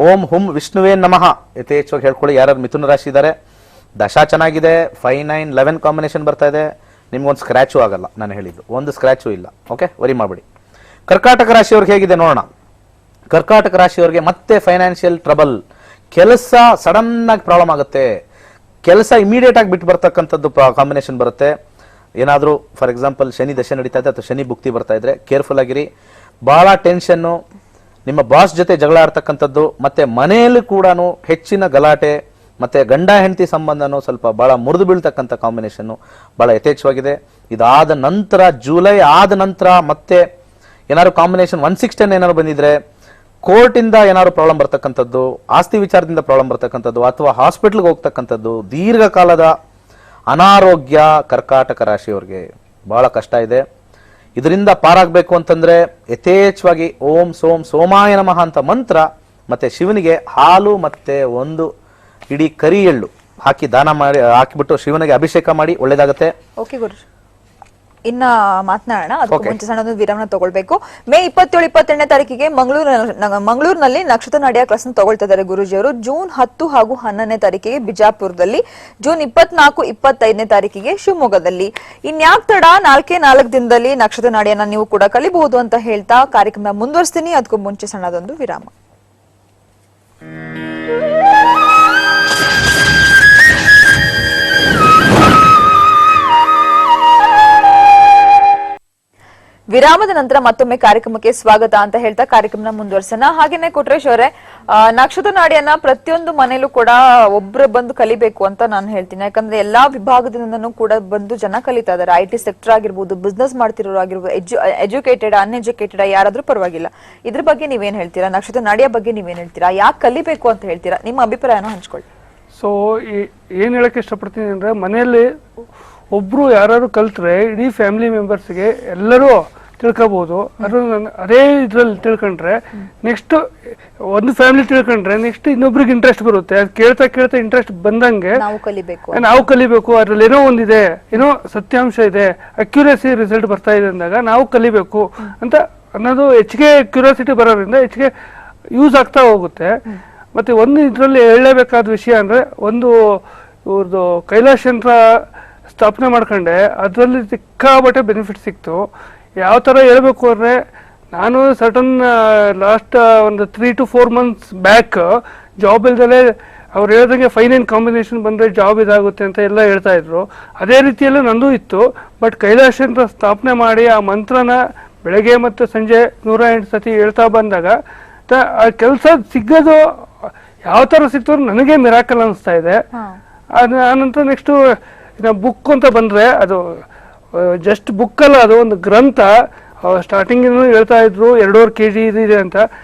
ಓಂ ಹುಂ ವಿಷ್ಣುವೇ ನಮಃ ಯಥೇಚ್ಛವಾಗಿ ಹೇಳ್ಕೊಳ್ಳಿ. ಯಾರು ಮಿಥುನ ರಾಶಿ ಇದ್ದಾರೆ, ದಶಾ ಚೆನ್ನಾಗಿದೆ, 5, 9, 11 ಕಾಂಬಿನೇಷನ್ ಬರ್ತಾ ಇದೆ, ನಿಮ್ಗೊಂದು ಸ್ಕ್ರಾಚು ಆಗಲ್ಲ. ನಾನು ಹೇಳಿದ್ದು ಒಂದು ಸ್ಕ್ರಾಚು ಇಲ್ಲ. ಓಕೆ, ವರಿ ಮಾಡಬೇಡಿ. ಕರ್ಕಾಟಕ ರಾಶಿಯವ್ರಿಗೆ ಹೇಗಿದೆ ನೋಡೋಣ. ಕರ್ಕಾಟಕ ರಾಶಿಯವರಿಗೆ ಮತ್ತೆ ಫೈನಾನ್ಷಿಯಲ್ ಟ್ರಬಲ್, ಕೆಲಸ ಸಡನ್ ಆಗಿ ಪ್ರಾಬ್ಲಮ್ ಆಗುತ್ತೆ, ಕೆಲಸ ಇಮಿಡಿಯೇಟ್ ಆಗಿ ಬಿಟ್ಟು ಬರ್ತಕ್ಕಂಥದ್ದು ಕಾಂಬಿನೇಷನ್ ಬರುತ್ತೆ. ಏನಾದರೂ ಫಾರ್ ಎಕ್ಸಾಂಪಲ್ ಶನಿ ದಶೆ ನಡೀತಾ ಇದೆ ಅಥವಾ ಶನಿ ಭುಕ್ತಿ ಬರ್ತಾ ಇದ್ರೆ ಕೇರ್ಫುಲ್ ಆಗಿರಿ. ಬಹಳ ಟೆನ್ಷನ್ನು, ನಿಮ್ಮ ಬಾಸ್ ಜೊತೆ ಜಗಳ ಆಡ್ತಕ್ಕಂಥದ್ದು, ಮತ್ತೆ ಮನೆಯಲ್ಲಿ ಕೂಡ ಹೆಚ್ಚಿನ ಗಲಾಟೆ, ಮತ್ತೆ ಗಂಡ ಹೆಂಡತಿ ಸಂಬಂಧನೂ ಸ್ವಲ್ಪ ಬಹಳ ಮುರಿದು ಬೀಳ್ತಕ್ಕಂಥ ಕಾಂಬಿನೇಷನ್ನು ಬಹಳ ಯಥೇಚ್ಛವಾಗಿದೆ. ಇದಾದ ನಂತರ ಜುಲೈ ಆದ ನಂತರ ಮತ್ತೆ ಏನಾದ್ರು ಕಾಂಬಿನೇಷನ್ 1-6-10 ಏನಾದ್ರು ಬಂದಿದ್ರೆ, ಕೋರ್ಟಿಂದ ಏನಾದ್ರು ಪ್ರಾಬ್ಲಮ್ ಬರ್ತಕ್ಕಂಥದ್ದು, ಆಸ್ತಿ ವಿಚಾರದಿಂದ ಪ್ರಾಬ್ಲಮ್ ಬರ್ತಕ್ಕಂಥದ್ದು, ಅಥವಾ ಹಾಸ್ಪಿಟಲ್ಗೆ ಹೋಗ್ತಕ್ಕಂಥದ್ದು, ದೀರ್ಘಕಾಲದ ಅನಾರೋಗ್ಯ ಕರ್ಕಾಟಕ ರಾಶಿಯವರಿಗೆ ಬಹಳ ಕಷ್ಟ ಇದೆ. ಇದರಿಂದ ಪಾರಾಗಬೇಕು ಅಂತಂದ್ರೆ ಯಥೇಚ್ಛವಾಗಿ ಓಂ ಸೋಂ ಸೋಮಾಯ ನಮಃ ಅಂತ ಮಂತ್ರ, ಮತ್ತೆ ಶಿವನಿಗೆ ಹಾಲು ಮತ್ತೆ ಒಂದು ಇಡೀ ಕರಿ ಎಳ್ಳು ಹಾಕಿ ದಾನ ಮಾಡಿ ಹಾಕಿಬಿಟ್ಟು ಶಿವನಿಗೆ ಅಭಿಷೇಕ ಮಾಡಿ ಒಳ್ಳೇದಾಗತ್ತೆ. ಓಕೆ ಗುರು, ಇನ್ನ ಮಾತನಾಡೋಣ. ಅದಕ್ಕೂ ಮುಂಚೆ ಸಣ್ಣ ವಿರಾಮನ ತಗೊಳ್ಬೇಕು. ಮೇ 27-28ನೇ ತಾರೀಕಿಗೆ ಮಂಗಳೂರಿನಲ್ಲಿ ನಕ್ಷತ್ರ ನಾಡಿಯ ಕ್ಲಾಸ್ ತಗೊಳ್ತಾ ಇದ್ದಾರೆ ಗುರುಜಿಯವರು. ಜೂನ್ 10 ಹಾಗೂ 11ನೇ ತಾರೀಕಿಗೆ ಬಿಜಾಪುರದಲ್ಲಿ, ಜೂನ್ 24-25ನೇ ತಾರೀಕಿಗೆ ಶಿವಮೊಗ್ಗದಲ್ಲಿ. ಇನ್ಯಾಕ್ ತಡ, 4 ದಿನದಲ್ಲಿ ನಕ್ಷತ್ರ ನಾಡಿಯನ್ನ ನೀವು ಕೂಡ ಕಲಿಬಹುದು ಅಂತ ಹೇಳ್ತಾ ಕಾರ್ಯಕ್ರಮ ಮುಂದುವರಿಸ್ತೀನಿ. ಅದಕ್ಕೂ ಮುಂಚೆ ಸಣ್ಣದೊಂದು ವಿರಾಮ. ವಿರಾಮದ ನಂತರ ಮತ್ತೊಮ್ಮೆ ಕಾರ್ಯಕ್ರಮಕ್ಕೆ ಸ್ವಾಗತ ಅಂತ ಹೇಳ್ತಾ ಕಾರ್ಯಕ್ರಮ ಮುಂದುವರ್ಸೋಣ. ಹಾಗೇನೆ ಕೊಟ್ರೇಶ್ ಅವರೇ, ನಕ್ಷತ್ರ ನಾಡಿಯನ್ನ ಪ್ರತಿಯೊಂದು ಮನೇಲೂ ಕೂಡ ಒಬ್ರು ಬಂದು ಕಲಿಬೇಕು ಅಂತ ನಾನು ಹೇಳ್ತೀನಿ. ಯಾಕಂದ್ರೆ ಎಲ್ಲಾ ವಿಭಾಗದಿಂದನೂ ಕೂಡ ಬಂದು ಜನ ಕಲಿತಾ ಇದಾರೆ. IT ಸೆಕ್ಟರ್ ಆಗಿರ್ಬೋದು, ಬಿಸ್ನೆಸ್ ಮಾಡ್ತಿರೋರು ಆಗಿರ್ಬೋದು, ಎಜುಕೇಟೆಡ್ ಅನ್ಎಜುಕೇಟೆಡ್ ಯಾರಾದ್ರೂ ಪರವಾಗಿಲ್ಲ. ಇದ್ರ ಬಗ್ಗೆ ನೀವೇನ್ ಹೇಳ್ತೀರಾ? ನಕ್ಷತ್ರ ನಾಡಿಯ ಬಗ್ಗೆ ನೀವೇನ್ ಹೇಳ್ತೀರಾ? ಯಾಕೆ ಕಲಿಬೇಕು ಅಂತ ಹೇಳ್ತೀರಾ? ನಿಮ್ಮ ಅಭಿಪ್ರಾಯನ ಹಂಚ್ಕೊಳ್ಳಿ. ಸೊ ಏನ್ ಹೇಳಕ್ ಇಷ್ಟಪಡ್ತೀನಿ ಅಂದ್ರೆ, ಮನೆಯಲ್ಲಿ ಒಬ್ರು ಯಾರು ಕಲ್ತ್ರೆ ಇಡೀ ಫ್ಯಾಮಿಲಿ ಮೆಂಬರ್ಸ್ಗೆ ಎಲ್ಲರೂ ತಿಳ್ಕೊಬಹುದು. ಅದೇ ಇದ್ರಲ್ಲಿ ತಿಳ್ಕೊಂಡ್ರೆ ನೆಕ್ಸ್ಟ್ ಒಂದು ಫ್ಯಾಮಿಲಿ ತಿಳ್ಕೊಂಡ್ರೆ ನೆಕ್ಸ್ಟ್ ಇನ್ನೊಬ್ರಿಗೆ ಇಂಟ್ರೆಸ್ಟ್ ಬರುತ್ತೆ. ಅದು ಕೇಳ್ತಾ ಕೇಳ್ತಾ ಇಂಟ್ರೆಸ್ಟ್ ಬಂದಂಗೆ ನಾವು ಕಲಿಬೇಕು, ಅದ್ರಲ್ಲಿ ಏನೋ ಒಂದಿದೆ, ಏನೋ ಸತ್ಯಾಂಶ ಇದೆ, ಅಕ್ಯುರೇಸಿ ರಿಸಲ್ಟ್ ಬರ್ತಾ ಇದೆ ಅಂದಾಗ ನಾವು ಕಲಿಬೇಕು ಅಂತ ಅನ್ನೋದು ಹೆಚ್ಚಿಗೆ ಕ್ಯೂರಿಯಾಸಿಟಿ ಬರೋದ್ರಿಂದ ಹೆಚ್ಚಿಗೆ ಯೂಸ್ ಆಗ್ತಾ ಹೋಗುತ್ತೆ. ಮತ್ತೆ ಒಂದು ಇದರಲ್ಲಿ ಹೇಳಲೇಬೇಕಾದ ವಿಷಯ ಅಂದ್ರೆ, ಒಂದು ಇವ್ರದ್ದು ಕೈಲಾಶ್ ಯಂತ್ರ ಸ್ಥಾಪನೆ ಮಾಡ್ಕೊಂಡೆ ಅದರಲ್ಲಿ ಸಿಕ್ಕಾಬಟ್ಟೆ ಬೆನಿಫಿಟ್ ಸಿಕ್ತು. ಯಾವ ಥರ ಹೇಳ್ಬೇಕು ಅಂದರೆ, ನಾನು ಸರ್ಟನ್ ಲಾಸ್ಟ್ ಒಂದು 3 to 4 months ಬ್ಯಾಕ್ ಜಾಬ್ ಇಲ್ದಲೇ ಅವ್ರು ಹೇಳ್ದಂಗೆ 5-9 ಕಾಂಬಿನೇಷನ್ ಬಂದರೆ ಜಾಬ್ ಇದಾಗುತ್ತೆ ಅಂತ ಎಲ್ಲ ಹೇಳ್ತಾ ಇದ್ರು. ಅದೇ ರೀತಿಯಲ್ಲೂ ನಂದು ಇತ್ತು. ಬಟ್ ಕೈಲಾಶ್ ಯಂತ್ರ ಸ್ಥಾಪನೆ ಮಾಡಿ ಆ ಮಂತ್ರನ ಬೆಳಗ್ಗೆ ಮತ್ತು ಸಂಜೆ 108 ಸತಿ ಹೇಳ್ತಾ ಬಂದಾಗ ಆ ಕೆಲಸ ಸಿಗೋದು ಯಾವ ಥರ ಸಿಕ್ತು ನನಗೆ ಮಿರಾಕಲ್ ಅನಿಸ್ತಾ ಇದೆ. ಆನಂತರ ನೆಕ್ಸ್ಟು ಬುಕ್ ಅಂತ ಬಂದರೆ, ಅದು ಜಸ್ಟ್ ಬುಕ್ ಅಲ್ಲ, ಅದು ಒಂದು ಗ್ರಂಥ. ಸ್ಟಾರ್ಟಿಂಗ್ ಹೇಳ್ತಾ ಇದ್ರು 2.5 kg ಇದೆ ಅಂತ.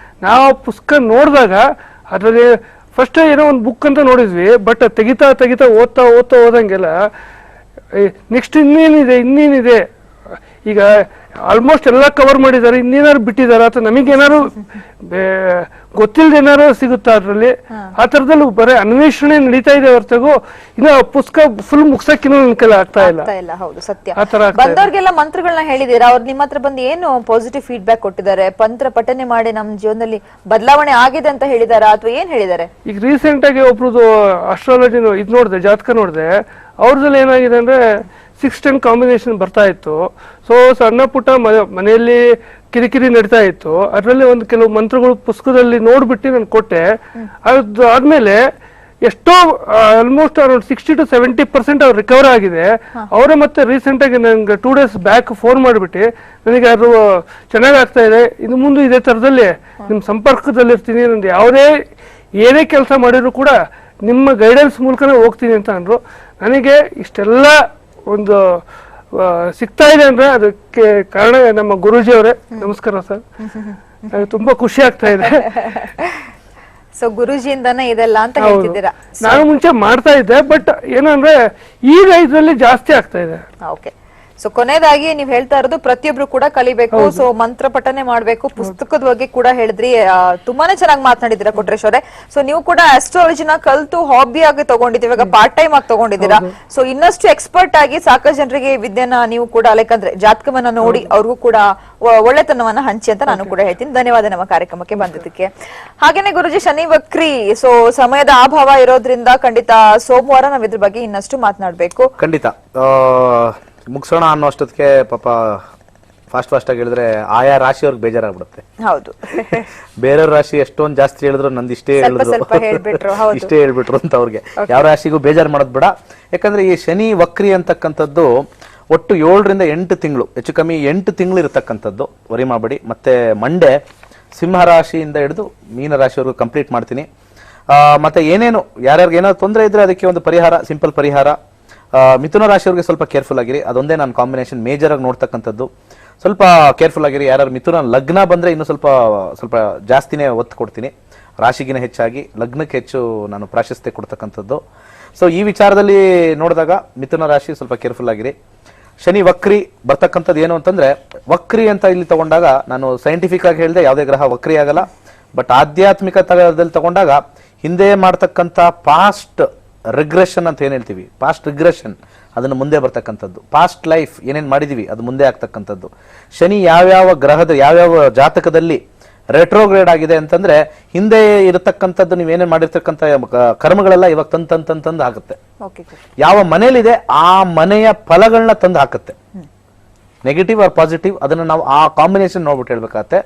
ನಾವು ಪುಸ್ತಕ ನೋಡಿದಾಗ ಅದರಲ್ಲಿ ಫಸ್ಟ್ ಏನೋ ಒಂದು ಬುಕ್ ಅಂತ ನೋಡಿದ್ವಿ, ಬಟ್ ತೆಗಿತಾ ಓದ್ತಾ ಹೋದಂಗೆಲ್ಲ ನೆಕ್ಸ್ಟ್ ಇನ್ನೇನಿದೆ ಈಗ ಆಲ್ಮೋಸ್ಟ್ ಎಲ್ಲ ಕವರ್ ಮಾಡಿದ್ದಾರೆ, ಇನ್ನೇನಾದ್ರು ಬಿಟ್ಟಿದಾರ ಅಥವಾ ನಮಗೇನಾದ್ರು ಗೊತ್ತಿಲ್ಲದೆ ಏನಾರು ಸಿಗುತ್ತಾ ಅದ್ರಲ್ಲಿ? ಆ ತರದಲ್ಲಿ ಬರೀ ಅನ್ವೇಷಣೆ ನಡೀತಾ ಇದೆ ಹೊರತಾಗೂ ಇನ್ನು ಪುಸ್ತಕ ಫುಲ್ ಮುಗ್ಸಕ್ಕಿನ್ನೂ ನನ್ನ ಕೈಲಿ ಆಗ್ತಾ ಇಲ್ಲ. ಹೌದು, ಸತ್ಯ. ಬಂದವ್ರಿಗೆಲ್ಲ ಮಂತ್ರಗಳನ್ನ ಹೇಳಿದೀರಾ? ಅವ್ರು ನಿಮ್ಮ ಹತ್ರ ಬಂದು ಏನು ಪಾಸಿಟಿವ್ ಫೀಡ್ಬ್ಯಾಕ್ ಕೊಟ್ಟಿದ್ದಾರೆ? ಮಂತ್ರ ಪಠನೆ ಮಾಡಿ ನಮ್ಮ ಜೀವನದಲ್ಲಿ ಬದಲಾವಣೆ ಆಗಿದೆ ಅಂತ ಹೇಳಿದಾರಾ ಅಥವಾ ಏನ್ ಹೇಳಿದ್ದಾರೆ? ಈಗ ರೀಸೆಂಟ್ ಆಗಿ ಒಬ್ರದ್ದು ಅಸ್ಟ್ರಾಲಜಿ ಇದು ನೋಡಿದೆ, ಜಾತಕ ನೋಡಿದೆ. ಅವ್ರದಲ್ಲಿ ಏನಾಗಿದೆ ಅಂದ್ರೆ 6-10 ಕಾಂಬಿನೇಷನ್ ಬರ್ತಾ ಇತ್ತು. ಸೊ ಸಣ್ಣ ಪುಟ್ಟ ಮನೆಯಲ್ಲಿ ಕಿರಿಕಿರಿ ನಡೀತಾ ಇತ್ತು. ಅದರಲ್ಲಿ ಒಂದು ಕೆಲವು ಮಂತ್ರಗಳು ಪುಸ್ತಕದಲ್ಲಿ ನೋಡ್ಬಿಟ್ಟು ನಾನು ಕೊಟ್ಟೆ. ಅದಾದ್ಮೇಲೆ ಎಷ್ಟೋ ಆಲ್ಮೋಸ್ಟ್ ಅರೌಂಡ್ 60 to 70% ಅವ್ರು ರಿಕವರ್ ಆಗಿದೆ. ಅವರೇ ಮತ್ತೆ ರೀಸೆಂಟ್ ಆಗಿ ನಂಗೆ 2 days ಬ್ಯಾಕ್ ಫೋನ್ ಮಾಡಿಬಿಟ್ಟು ನನಗೆ ಅದು ಚೆನ್ನಾಗಾಗ್ತಾ ಇದೆ, ಇನ್ನು ಮುಂದೆ ಇದೇ ಥರದಲ್ಲಿ ನಿಮ್ಮ ಸಂಪರ್ಕದಲ್ಲಿ ಇರ್ತೀನಿ, ನಂದು ಏನೇ ಕೆಲಸ ಮಾಡಿದ್ರು ಕೂಡ ನಿಮ್ಮ ಗೈಡೆನ್ಸ್ ಮೂಲಕನೇ ಹೋಗ್ತೀನಿ ಅಂತ ಅಂದರು. ನನಗೆ ಇಷ್ಟೆಲ್ಲ ಒಂದು ಸಿಗ್ತಾ ಇದೆ ಅಂದ್ರೆ ಅದಕ್ಕೆ ಕಾರಣ ನಮ್ಮ ಗುರೂಜಿ ಅವರೇ. ನಮಸ್ಕಾರ ಸರ್, ತುಂಬಾ ಖುಷಿ ಆಗ್ತಾ ಇದೆ. ಸೊ ಗುರೂಜಿಯಿಂದಾನೇ ಇದೆಲ್ಲ ಅಂತ ಹೇಳ್ತಿದ್ದೀರಾ? ನಾನು ಮುಂಚೆ ಮಾಡ್ತಾ ಇದ್ದೆ, ಬಟ್ ಏನಂದ್ರೆ ಈಗ ಇದ್ರಲ್ಲಿ ಜಾಸ್ತಿ ಆಗ್ತಾ ಇದೆ. ಓಕೆ. ಸೊ ಕೊನೆಯದಾಗಿ ನೀವ್ ಹೇಳ್ತಾ ಇರೋದು ಪ್ರತಿಯೊಬ್ರು ಕೂಡ ಕಲಿಬೇಕು, ಸೊ ಮಂತ್ರ ಪಠನೆ ಮಾಡ್ಬೇಕು, ಪುಸ್ತಕದ ಬಗ್ಗೆ ಕೂಡ ಹೇಳಿದ್ರಿ. ತುಂಬಾನೇ ಚೆನ್ನಾಗಿ ಮಾತನಾಡಿದಿರಾ ಕೊಟ್ರೇಶ್ ಅವರೇ. ಸೊ ನೀವು ಕೂಡ ಆಸ್ಟ್ರಾಲಜಿನ ಕಲ್ತು ಹಾಬಿ ಆಗಿ ತಗೊಂಡಿದ್ದೀವಿ, ಇವಾಗ ಪಾರ್ಟ್ ಟೈಮ್ ಆಗಿ ತಗೊಂಡಿದ್ದೀರಾ. ಸೊ ಇನ್ನಷ್ಟು ಎಕ್ಸ್ಪರ್ಟ್ ಆಗಿ ಸಾಕಷ್ಟು ಜನರಿಗೆ ವಿದ್ಯೆನ ನೀವು ಕೂಡ ಯಾಕಂದ್ರೆ ಜಾತಕವನ್ನ ನೋಡಿ ಅವ್ರಿಗೂ ಕೂಡ ಒಳ್ಳೆತನವನ್ನ ಹಂಚಿ ಅಂತ ನಾನು ಕೂಡ ಹೇಳ್ತೀನಿ. ಧನ್ಯವಾದ ನಮ್ಮ ಕಾರ್ಯಕ್ರಮಕ್ಕೆ ಬಂದಿದ್ದಕ್ಕೆ. ಹಾಗೇನೆ ಗುರುಜಿ, ಶನಿ ವಕ್ರಿ, ಸೊ ಸಮಯದ ಅಭಾವ ಇರೋದ್ರಿಂದ ಖಂಡಿತ ಸೋಮವಾರ ನಾವ್ ಇದ್ರ ಬಗ್ಗೆ ಇನ್ನಷ್ಟು ಮಾತನಾಡ್ಬೇಕು. ಖಂಡಿತ ಮುಗಿಸೋಣ ಅನ್ನೋ ಅಷ್ಟೊತ್ತಿಗೆ ಪಾಪ ಫಾಸ್ಟ್ ಆಗಿ ಹೇಳಿದ್ರೆ ಆಯಾ ರಾಶಿಯವ್ರಿಗೆ ಬೇಜಾರಾಗ್ಬಿಡುತ್ತೆ. ಹೌದು, ಬೇರೆಯವ್ರ ರಾಶಿ ಎಷ್ಟೊಂದು ಜಾಸ್ತಿ ಹೇಳಿದ್ರು ನಂದು ಇಷ್ಟೇ ಹೇಳ್ಬಿಟ್ರು ಅಂತ ಅವ್ರಿಗೆ ಯಾವ ರಾಶಿಗೂ ಬೇಜಾರು ಮಾಡೋದ್ ಬೇಡ. ಯಾಕಂದ್ರೆ ಈ ಶನಿ ವಕ್ರಿ ಅಂತಕ್ಕಂಥದ್ದು ಒಟ್ಟು 7 ರಿಂದ 8 ತಿಂಗಳು, ಹೆಚ್ಚು ಕಮ್ಮಿ 8 ತಿಂಗಳು ಇರತಕ್ಕಂಥದ್ದು. ವರಿ ಮಾಡಬೇಡಿ. ಮತ್ತೆ ಮಂಡೆ ಸಿಂಹ ರಾಶಿಯಿಂದ ಹಿಡಿದು ಮೀನ ರಾಶಿವರೆಗೂ ಕಂಪ್ಲೀಟ್ ಮಾಡ್ತೀನಿ. ಮತ್ತೆ ಏನೇನು ಯಾರ್ಯಾರಿಗೆ ಏನಾದ್ರು ತೊಂದರೆ ಇದ್ರೆ ಅದಕ್ಕೆ ಒಂದು ಪರಿಹಾರ, ಸಿಂಪಲ್ ಪರಿಹಾರ. ಮಿಥುನ ರಾಶಿಯವರಿಗೆ ಸ್ವಲ್ಪ ಕೇರ್ಫುಲ್ ಆಗಿರಿ, ಅದೊಂದೇ ನಾನು ಕಾಂಬಿನೇಷನ್ ಮೇಜರ್ ಆಗಿ ನೋಡ್ತಕ್ಕಂಥದ್ದು. ಸ್ವಲ್ಪ ಕೇರ್ಫುಲ್ ಆಗಿರಿ. ಯಾರು ಮಿಥುನ ಲಗ್ನ ಬಂದ್ರೆ ಇನ್ನು ಸ್ವಲ್ಪ ಜಾಸ್ತಿನೇ ಒತ್ತು ಕೊಡ್ತೀನಿ. ರಾಶಿಗಿನ ಹೆಚ್ಚಾಗಿ ಲಗ್ನಕ್ಕೆ ಹೆಚ್ಚು ನಾನು ಪ್ರಾಶಸ್ತ್ಯ ಕೊಡ್ತಕ್ಕಂಥದ್ದು. ಸೊ ಈ ವಿಚಾರದಲ್ಲಿ ನೋಡಿದಾಗ ಮಿಥುನ ರಾಶಿ ಸ್ವಲ್ಪ ಕೇರ್ಫುಲ್ ಆಗಿರಿ. ಶನಿ ವಕ್ರಿ ಬರ್ತಕ್ಕಂಥದ್ದು ಏನು ಅಂತಂದ್ರೆ, ವಕ್ರಿ ಅಂತ ಇಲ್ಲಿ ತಗೊಂಡಾಗ ನಾನು ಸೈಂಟಿಫಿಕ್ ಆಗಿ ಹೇಳಿದೆ ಯಾವುದೇ ಗ್ರಹ ವಕ್ರಿ ಆಗಲ್ಲ. ಬಟ್ ಆಧ್ಯಾತ್ಮಿಕದಲ್ಲಿ ತಗೊಂಡಾಗ ಹಿಂದೆ ಮಾಡ್ತಕ್ಕಂಥ ಪಾಸ್ಟ್ ರಿಗ್ರೆಷನ್ ಅಂತ ಏನ್ ಹೇಳ್ತೀವಿ, ಪಾಸ್ಟ್ ರಿಗ್ರೆಷನ್ ಅದನ್ನು ಮುಂದೆ ಬರ್ತಕ್ಕಂಥದ್ದು. ಪಾಸ್ಟ್ ಲೈಫ್ ಏನೇನ್ ಮಾಡಿದೀವಿ ಅದು ಮುಂದೆ ಆಗ್ತಕ್ಕಂಥದ್ದು. ಶನಿ ಯಾವ್ಯಾವ ಗ್ರಹದ ಯಾವ್ಯಾವ ಜಾತಕದಲ್ಲಿ ರೆಟ್ರೋಗ್ರೇಡ್ ಆಗಿದೆ ಅಂತಂದ್ರೆ ಹಿಂದೆ ಇರತಕ್ಕಂಥದ್ದು ನೀವೇನೇನ್ ಮಾಡಿರ್ತಕ್ಕಂಥ ಕರ್ಮಗಳೆಲ್ಲ ಇವಾಗ ತಂದು ಹಾಕುತ್ತೆ. ಯಾವ ಮನೇಲಿದೆ ಆ ಮನೆಯ ಫಲಗಳನ್ನ ತಂದು ಹಾಕುತ್ತೆ, ನೆಗೆಟಿವ್ ಆರ್ ಪಾಸಿಟಿವ್. ಅದನ್ನ ನಾವು ಆ ಕಾಂಬಿನೇಷನ್ ನೋಡ್ಬಿಟ್ಟು ಹೇಳ್ಬೇಕಾಗತ್ತೆ.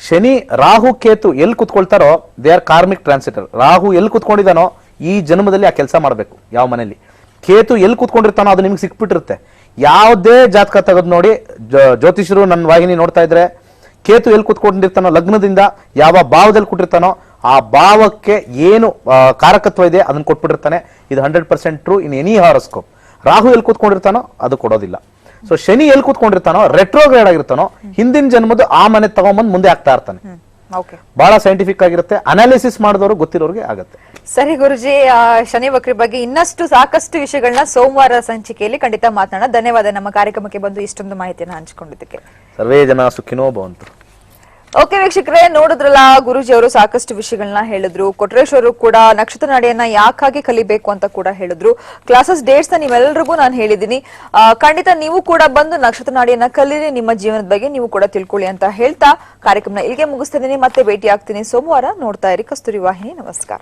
ಶನಿ ರಾಹು ಕೇತು ಎಲ್ಲಿ ಕುತ್ಕೊಳ್ತಾರೋ ದೇ ಆರ್ ಕಾರ್ಮಿಕ್ ಟ್ರಾನ್ಸಿಟರ್. ರಾಹು ಎಲ್ಲಿ ಕುತ್ಕೊಂಡಿದಾನೋ ಈ ಜನ್ಮದಲ್ಲಿ ಆ ಕೆಲಸ ಮಾಡಬೇಕು. ಯಾವ ಮನೆಯಲ್ಲಿ ಕೇತು ಎಲ್ಲಿ ಕುತ್ಕೊಂಡಿರ್ತಾನೋ ಅದು ನಿಮ್ಗೆ ಸಿಕ್ಬಿಟ್ಟಿರುತ್ತೆ. ಯಾವುದೇ ಜಾತಕ ತೆಗೆದು ನೋಡಿ, ಜ್ಯೋತಿಷರು ನನ್ನ ವಾಹಿನಿ ನೋಡ್ತಾ ಇದ್ರೆ ಕೇತು ಎಲ್ಲಿ ಕುತ್ಕೊಂಡಿರ್ತಾನೋ ಲಗ್ನದಿಂದ ಯಾವ ಭಾವದಲ್ಲಿ ಕೊಟ್ಟಿರ್ತಾನೋ ಆ ಭಾವಕ್ಕೆ ಏನು ಕಾರಕತ್ವ ಇದೆ ಅದನ್ನ ಕೊಟ್ಬಿಟ್ಟಿರ್ತಾನೆ. ಇದು 100% true in any horoscope. Rahu ಎಲ್ಲಿ ಕೂತ್ಕೊಂಡಿರ್ತಾನೋ ಅದು ಕೊಡೋದಿಲ್ಲ. ಸೊ ಶನಿ ಎಲ್ಲಿ ಕೂತ್ಕೊಂಡಿರ್ತಾನೋ, ರೆಟ್ರೋಗ್ರೇಡ್ ಆಗಿರ್ತಾನೋ, ಹಿಂದಿನ ಜನ್ಮದ ಆ ಮನೆ ತಗೊಂಬಂದ್ ಮುಂದೆ ಆಗ್ತಾ ಇರ್ತಾನೆ. ಬಹಳ ಸೈಂಟಿಫಿಕ್ ಆಗಿರುತ್ತೆ. ಅನಾಲಿಸಿಸ್ ಮಾಡಿದವರು ಗೊತ್ತಿರೋರಿಗೆ ಆಗತ್ತೆ. ಸರಿ ಗುರುಜಿ, ಶನಿ ವಕ್ರಿ ಬಗ್ಗೆ ಇನ್ನಷ್ಟು ಸಾಕಷ್ಟು ವಿಷಯಗಳನ್ನ ಸೋಮವಾರ ಸಂಚಿಕೆಯಲ್ಲಿ ಖಂಡಿತ ಮಾತನಾಡೋಣ. ಧನ್ಯವಾದ ನಮ್ಮ ಕಾರ್ಯಕ್ರಮಕ್ಕೆ ಬಂದು ಇಷ್ಟೊಂದು ಮಾಹಿತಿಯನ್ನು ಹಂಚಿಕೊಂಡಿದ್ದಕ್ಕೆ. ಸರ್ವೇ ಜನ ಸುಖಿನೋ ಭವಂತು. ಓಕೆ ವೀಕ್ಷಕರೇ, ನೋಡಿದ್ರಲ್ಲ, ಗುರುಜಿ ಅವರು ಸಾಕಷ್ಟು ವಿಷಯಗಳನ್ನ ಹೇಳಿದ್ರು. ಕೊಟ್ರೇಶ್ ಅವರು ಕೂಡ ನಕ್ಷತ್ರ ನಾಡಿಯನ್ನ ಯಾಕಾಗಿ ಕಲಿಬೇಕು ಅಂತ ಕೂಡ ಹೇಳಿದ್ರು. ಕ್ಲಾಸಸ್ ಡೇಟ್ಸ್ ನೀವೆಲ್ಲರಿಗೂ ನಾನು ಹೇಳಿದೀನಿ. ಖಂಡಿತ ನೀವು ಕೂಡ ಬಂದು ನಕ್ಷತ್ರ ನಾಡಿಯನ್ನ ಕಲೀರಿ, ನಿಮ್ಮ ಜೀವನದ ಬಗ್ಗೆ ನೀವು ಕೂಡ ತಿಳ್ಕೊಳ್ಳಿ ಅಂತ ಹೇಳ್ತಾ ಕಾರ್ಯಕ್ರಮ ಇಲ್ಲಿಗೆ ಮುಗಿಸ್ತಾ ಇದೀನಿ. ಮತ್ತೆ ಭೇಟಿ ಆಗ್ತೀನಿ ಸೋಮವಾರ. ನೋಡ್ತಾ ಇರಿ ಕಸ್ತೂರಿ ವಾಹಿನಿ. ನಮಸ್ಕಾರ.